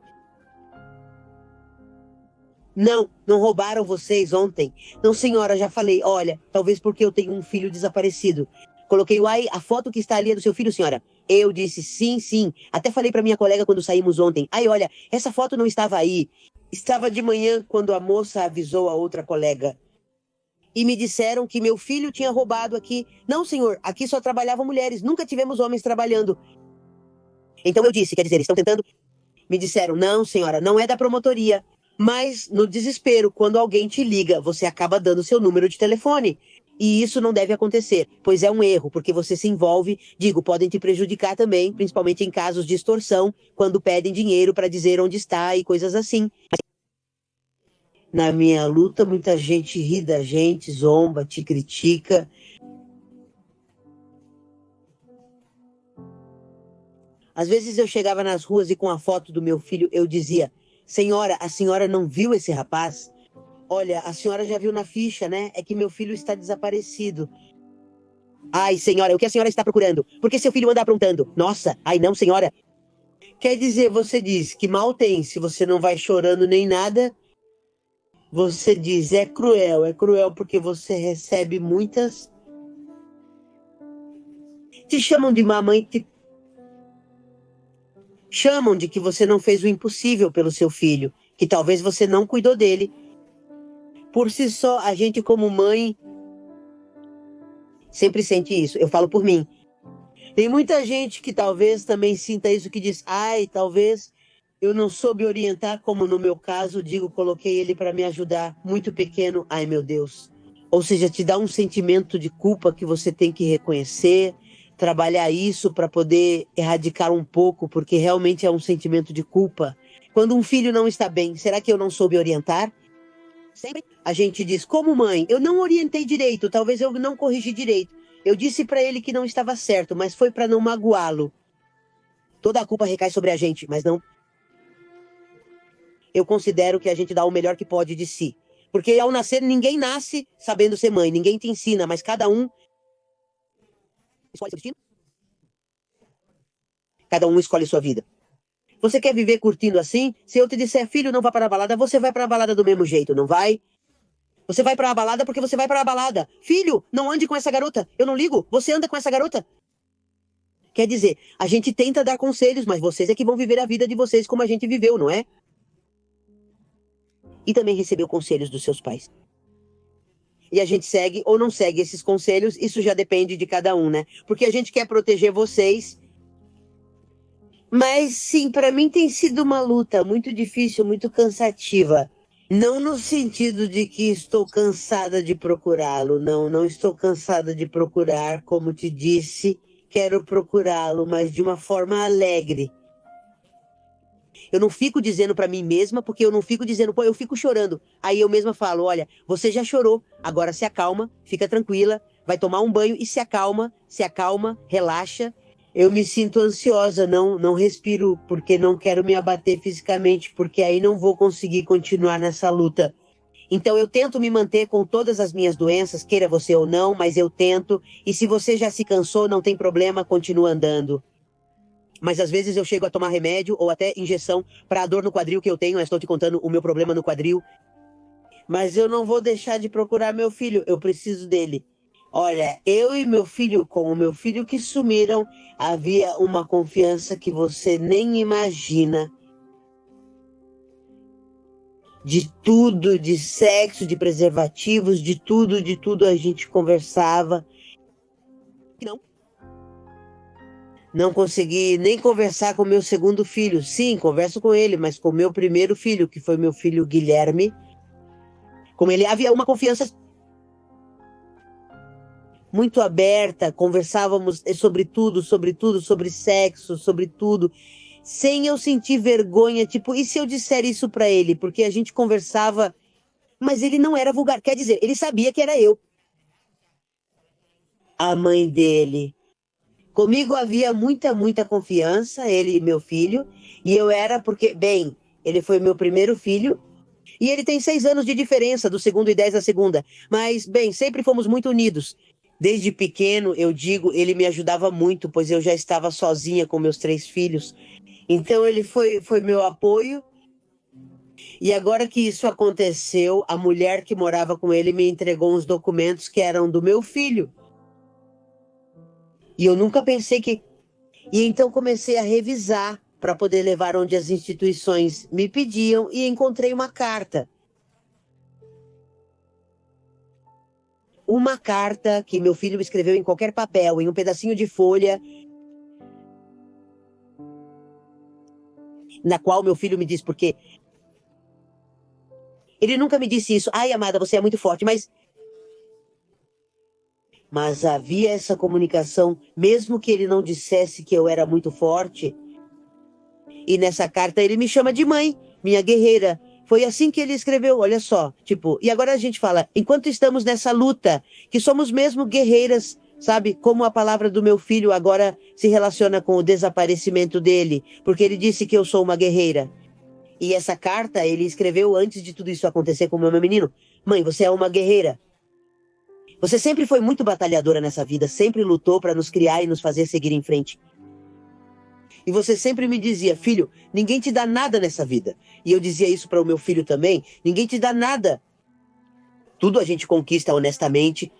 [SPEAKER 1] Não roubaram vocês ontem. Não, senhora, já falei. Olha, talvez porque eu tenho um filho desaparecido. Coloquei a foto que está ali é do seu filho, senhora. Eu disse sim. Até falei para minha colega quando saímos ontem. Olha, essa foto não estava aí. Estava de manhã quando a moça avisou a outra colega. E me disseram que meu filho tinha roubado aqui. Não, senhor, aqui só trabalhavam mulheres, nunca tivemos homens trabalhando. Então eu disse, quer dizer, estão tentando... Me disseram, não, senhora, não é da promotoria. Mas, no desespero, quando alguém te liga, você acaba dando seu número de telefone. E isso não deve acontecer, pois é um erro, porque você se envolve, podem te prejudicar também, principalmente em casos de extorsão, quando pedem dinheiro para dizer onde está e coisas assim. Na minha luta, muita gente ri da gente, zomba, te critica. Às vezes eu chegava nas ruas e com a foto do meu filho eu dizia, senhora, a senhora não viu esse rapaz? Olha, a senhora já viu na ficha, né? É que meu filho está desaparecido. Ai, senhora, o que a senhora está procurando? Por que seu filho anda aprontando? Nossa, não, senhora. Quer dizer, você diz que mal tem, se você não vai chorando nem nada... Você diz, é cruel porque você recebe muitas... Te chamam de mamãe, chamam de que você não fez o impossível pelo seu filho, que talvez você não cuidou dele. Por si só, a gente como mãe sempre sente isso, eu falo por mim. Tem muita gente que talvez também sinta isso, que diz, talvez Eu não soube orientar, como no meu caso, digo, coloquei ele para me ajudar, muito pequeno, ai meu Deus. Ou seja, te dá um sentimento de culpa que você tem que reconhecer, trabalhar isso para poder erradicar um pouco, porque realmente é um sentimento de culpa. Quando um filho não está bem, será que eu não soube orientar? Sempre a gente diz, como mãe, eu não orientei direito, talvez eu não corrigi direito. Eu disse para ele que não estava certo, mas foi para não magoá-lo. Toda a culpa recai sobre a gente, mas não. Eu considero que a gente dá o melhor que pode de si. Porque ao nascer, ninguém nasce sabendo ser mãe, ninguém te ensina, mas cada um escolhe seu destino. Cada um escolhe sua vida. Você quer viver curtindo assim? Se eu te disser, filho, não vá para a balada, você vai para a balada do mesmo jeito, não vai? Você vai para a balada porque você vai para a balada. Filho, não ande com essa garota. Eu não ligo. Você anda com essa garota. Quer dizer, a gente tenta dar conselhos, mas vocês é que vão viver a vida de vocês como a gente viveu, não é? E também recebeu conselhos dos seus pais. E a gente segue ou não segue esses conselhos, isso já depende de cada um, né? Porque a gente quer proteger vocês. Mas sim, para mim tem sido uma luta muito difícil, muito cansativa. Não no sentido de que estou cansada de procurá-lo, não, não estou cansada de procurar, como te disse, quero procurá-lo, mas de uma forma alegre. Eu não fico dizendo para mim mesma, porque eu não fico dizendo, pô, eu fico chorando. Aí eu mesma falo, olha, você já chorou, agora se acalma, fica tranquila, vai tomar um banho e se acalma, relaxa. Eu me sinto ansiosa, não respiro, porque não quero me abater fisicamente, porque aí não vou conseguir continuar nessa luta. Então eu tento me manter com todas as minhas doenças, queira você ou não, mas eu tento. E se você já se cansou, não tem problema, continua andando. Mas às vezes eu chego a tomar remédio ou até injeção para a dor no quadril que eu tenho. Eu estou te contando o meu problema no quadril. Mas eu não vou deixar de procurar meu filho, eu preciso dele. Olha, eu e meu filho, com o meu filho que sumiram, havia uma confiança que você nem imagina. De tudo, de sexo, de preservativos, de tudo a gente conversava. Não. Não consegui nem conversar com meu segundo filho. Sim, converso com ele, mas com meu primeiro filho, que foi meu filho Guilherme. Com ele havia uma confiança muito aberta, conversávamos sobre sexo, sobre tudo, sem eu sentir vergonha, tipo, e se eu disser isso pra ele? Porque a gente conversava, mas ele não era vulgar, quer dizer, ele sabia que era eu, a mãe dele. Comigo havia muita confiança, ele e meu filho, e eu era porque, bem, ele foi meu primeiro filho, e ele tem 6 anos de diferença do segundo e 10 da segunda, mas, bem, sempre fomos muito unidos. Desde pequeno, eu digo, ele me ajudava muito, pois eu já estava sozinha com meus 3 filhos. Então ele foi meu apoio. E agora que isso aconteceu, a mulher que morava com ele me entregou uns documentos que eram do meu filho. E eu nunca pensei que. E então comecei a revisar para poder levar onde as instituições me pediam e encontrei uma carta. Uma carta que meu filho escreveu em qualquer papel, em um pedacinho de folha, na qual meu filho me diz, porque ele nunca me disse isso. Ai, amada, você é muito forte, mas havia essa comunicação, mesmo que ele não dissesse que eu era muito forte. E nessa carta ele me chama de mãe, minha guerreira. Foi assim que ele escreveu, olha só. Tipo, e agora a gente fala, enquanto estamos nessa luta, que somos mesmo guerreiras, sabe? Como a palavra do meu filho agora se relaciona com o desaparecimento dele, porque ele disse que eu sou uma guerreira. E essa carta ele escreveu antes de tudo isso acontecer com o meu menino. Mãe, você é uma guerreira. Você sempre foi muito batalhadora nessa vida, sempre lutou para nos criar e nos fazer seguir em frente. E você sempre me dizia, filho, ninguém te dá nada nessa vida. E eu dizia isso para o meu filho também, ninguém te dá nada. Tudo a gente conquista honestamente.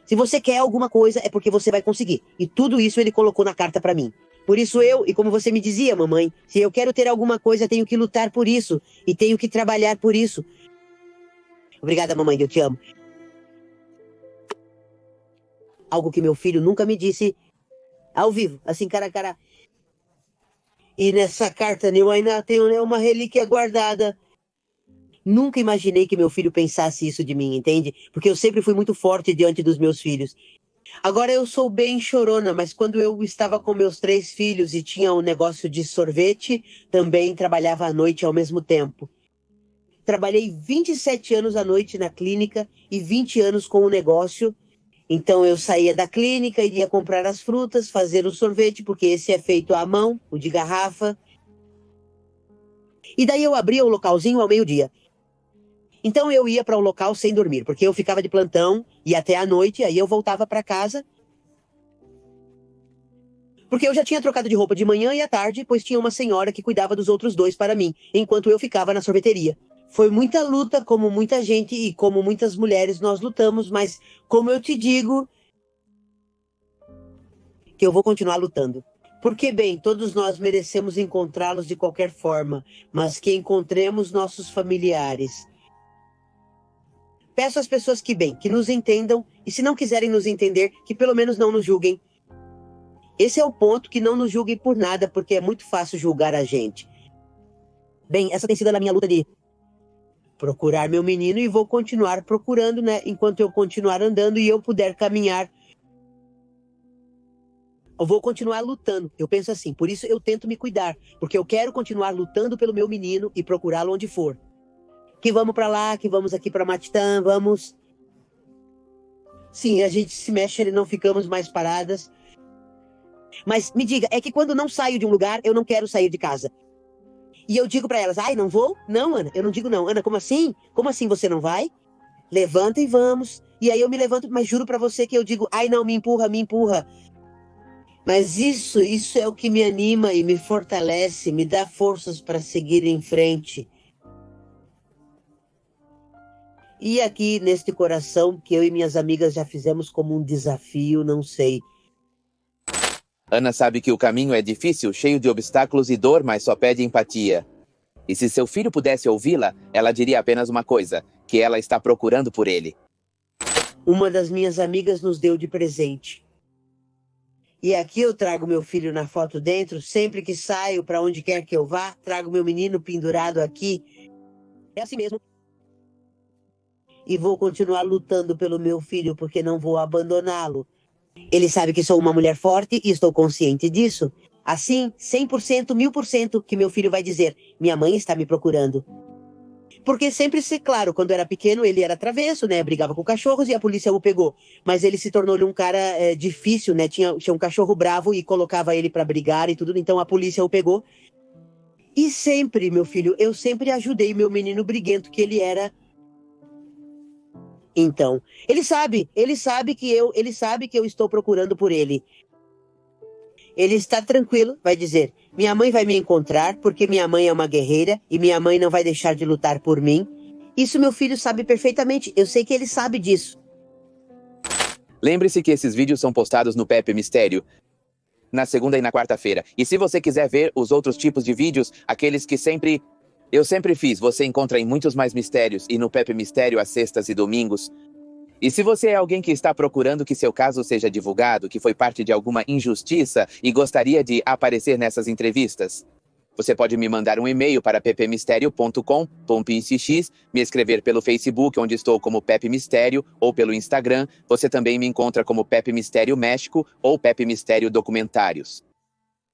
[SPEAKER 1] Se você quer alguma coisa, é porque você vai conseguir. E tudo isso ele colocou na carta para mim. Por isso e como você me dizia, mamãe, se eu quero ter alguma coisa, tenho que lutar por isso. E tenho que trabalhar por isso. Obrigada, mamãe, eu te amo. Algo que meu filho nunca me disse ao vivo, assim, cara a cara. E nessa carta eu ainda tenho, né, uma relíquia guardada. Nunca imaginei que meu filho pensasse isso de mim, entende? Porque eu sempre fui muito forte diante dos meus filhos. Agora eu sou bem chorona, mas quando eu estava com meus 3 filhos e tinha um negócio de sorvete, também trabalhava à noite ao mesmo tempo. Trabalhei 27 anos à noite na clínica e 20 anos com o negócio. Então eu saía da clínica, iria comprar as frutas, fazer o sorvete, porque esse é feito à mão, o de garrafa. E daí eu abria o localzinho ao meio-dia. Então eu ia para o local sem dormir, porque eu ficava de plantão e até à noite, aí eu voltava para casa. Porque eu já tinha trocado de roupa de manhã e à tarde, pois tinha uma senhora que cuidava dos outros 2 para mim, enquanto eu ficava na sorveteria. Foi muita luta, como muita gente e como muitas mulheres nós lutamos, mas como eu te digo, que eu vou continuar lutando. Porque, bem, todos nós merecemos encontrá-los de qualquer forma, mas que encontremos nossos familiares. Peço às pessoas que, bem, que nos entendam, e se não quiserem nos entender, que pelo menos não nos julguem. Esse é o ponto, que não nos julguem por nada, porque é muito fácil julgar a gente. Bem, essa tem sido a minha luta de procurar meu menino e vou continuar procurando, né? Enquanto eu continuar andando e eu puder caminhar, eu vou continuar lutando. Eu penso assim, por isso eu tento me cuidar, porque eu quero continuar lutando pelo meu menino e procurá-lo onde for. Que vamos para lá, que vamos aqui para Matitã, vamos. Sim, a gente se mexe, não ficamos mais paradas. Mas me diga, é que quando não saio de um lugar, eu não quero sair de casa. E eu digo para elas, ai, não vou? Não, Ana, eu não digo não. Ana, como assim? Como assim você não vai? Levanta e vamos. E aí eu me levanto, mas juro para você que eu digo, ai, não, me empurra, me empurra. Mas isso é o que me anima e me fortalece, me dá forças para seguir em frente. E aqui neste coração que eu e minhas amigas já fizemos como um desafio, não sei.
[SPEAKER 2] Ana sabe que o caminho é difícil, cheio de obstáculos e dor, mas só pede empatia. E se seu filho pudesse ouvi-la, ela diria apenas uma coisa, que ela está procurando por ele.
[SPEAKER 1] Uma das minhas amigas nos deu de presente. E aqui eu trago meu filho na foto dentro, sempre que saio, para onde quer que eu vá, trago meu menino pendurado aqui. É assim mesmo. E vou continuar lutando pelo meu filho, porque não vou abandoná-lo. Ele sabe que sou uma mulher forte e estou consciente disso. Assim, 100%, 1000% que meu filho vai dizer, minha mãe está me procurando. Porque sempre, claro, quando era pequeno ele era travesso, né? Brigava com cachorros e a polícia o pegou. Mas ele se tornou um cara difícil, né? Tinha um cachorro bravo e colocava ele para brigar e tudo, então a polícia o pegou. E sempre, meu filho, eu sempre ajudei meu menino briguento que ele era. Então, ele sabe que eu estou procurando por ele. Ele está tranquilo, vai dizer, minha mãe vai me encontrar porque minha mãe é uma guerreira e minha mãe não vai deixar de lutar por mim. Isso meu filho sabe perfeitamente, eu sei que ele sabe disso.
[SPEAKER 2] Lembre-se que esses vídeos são postados no Pepe Mistério, na segunda e na quarta-feira. E se você quiser ver os outros tipos de vídeos, aqueles que eu sempre fiz, você encontra em muitos mais mistérios e no Pepe Mistério às sextas e domingos. E se você é alguém que está procurando que seu caso seja divulgado, que foi parte de alguma injustiça e gostaria de aparecer nessas entrevistas, você pode me mandar um e-mail para ppmistério.com.pcx, me escrever pelo Facebook, onde estou como Pepe Mistério, ou pelo Instagram. Você também me encontra como Pepe Mistério México ou Pepe Mistério Documentários.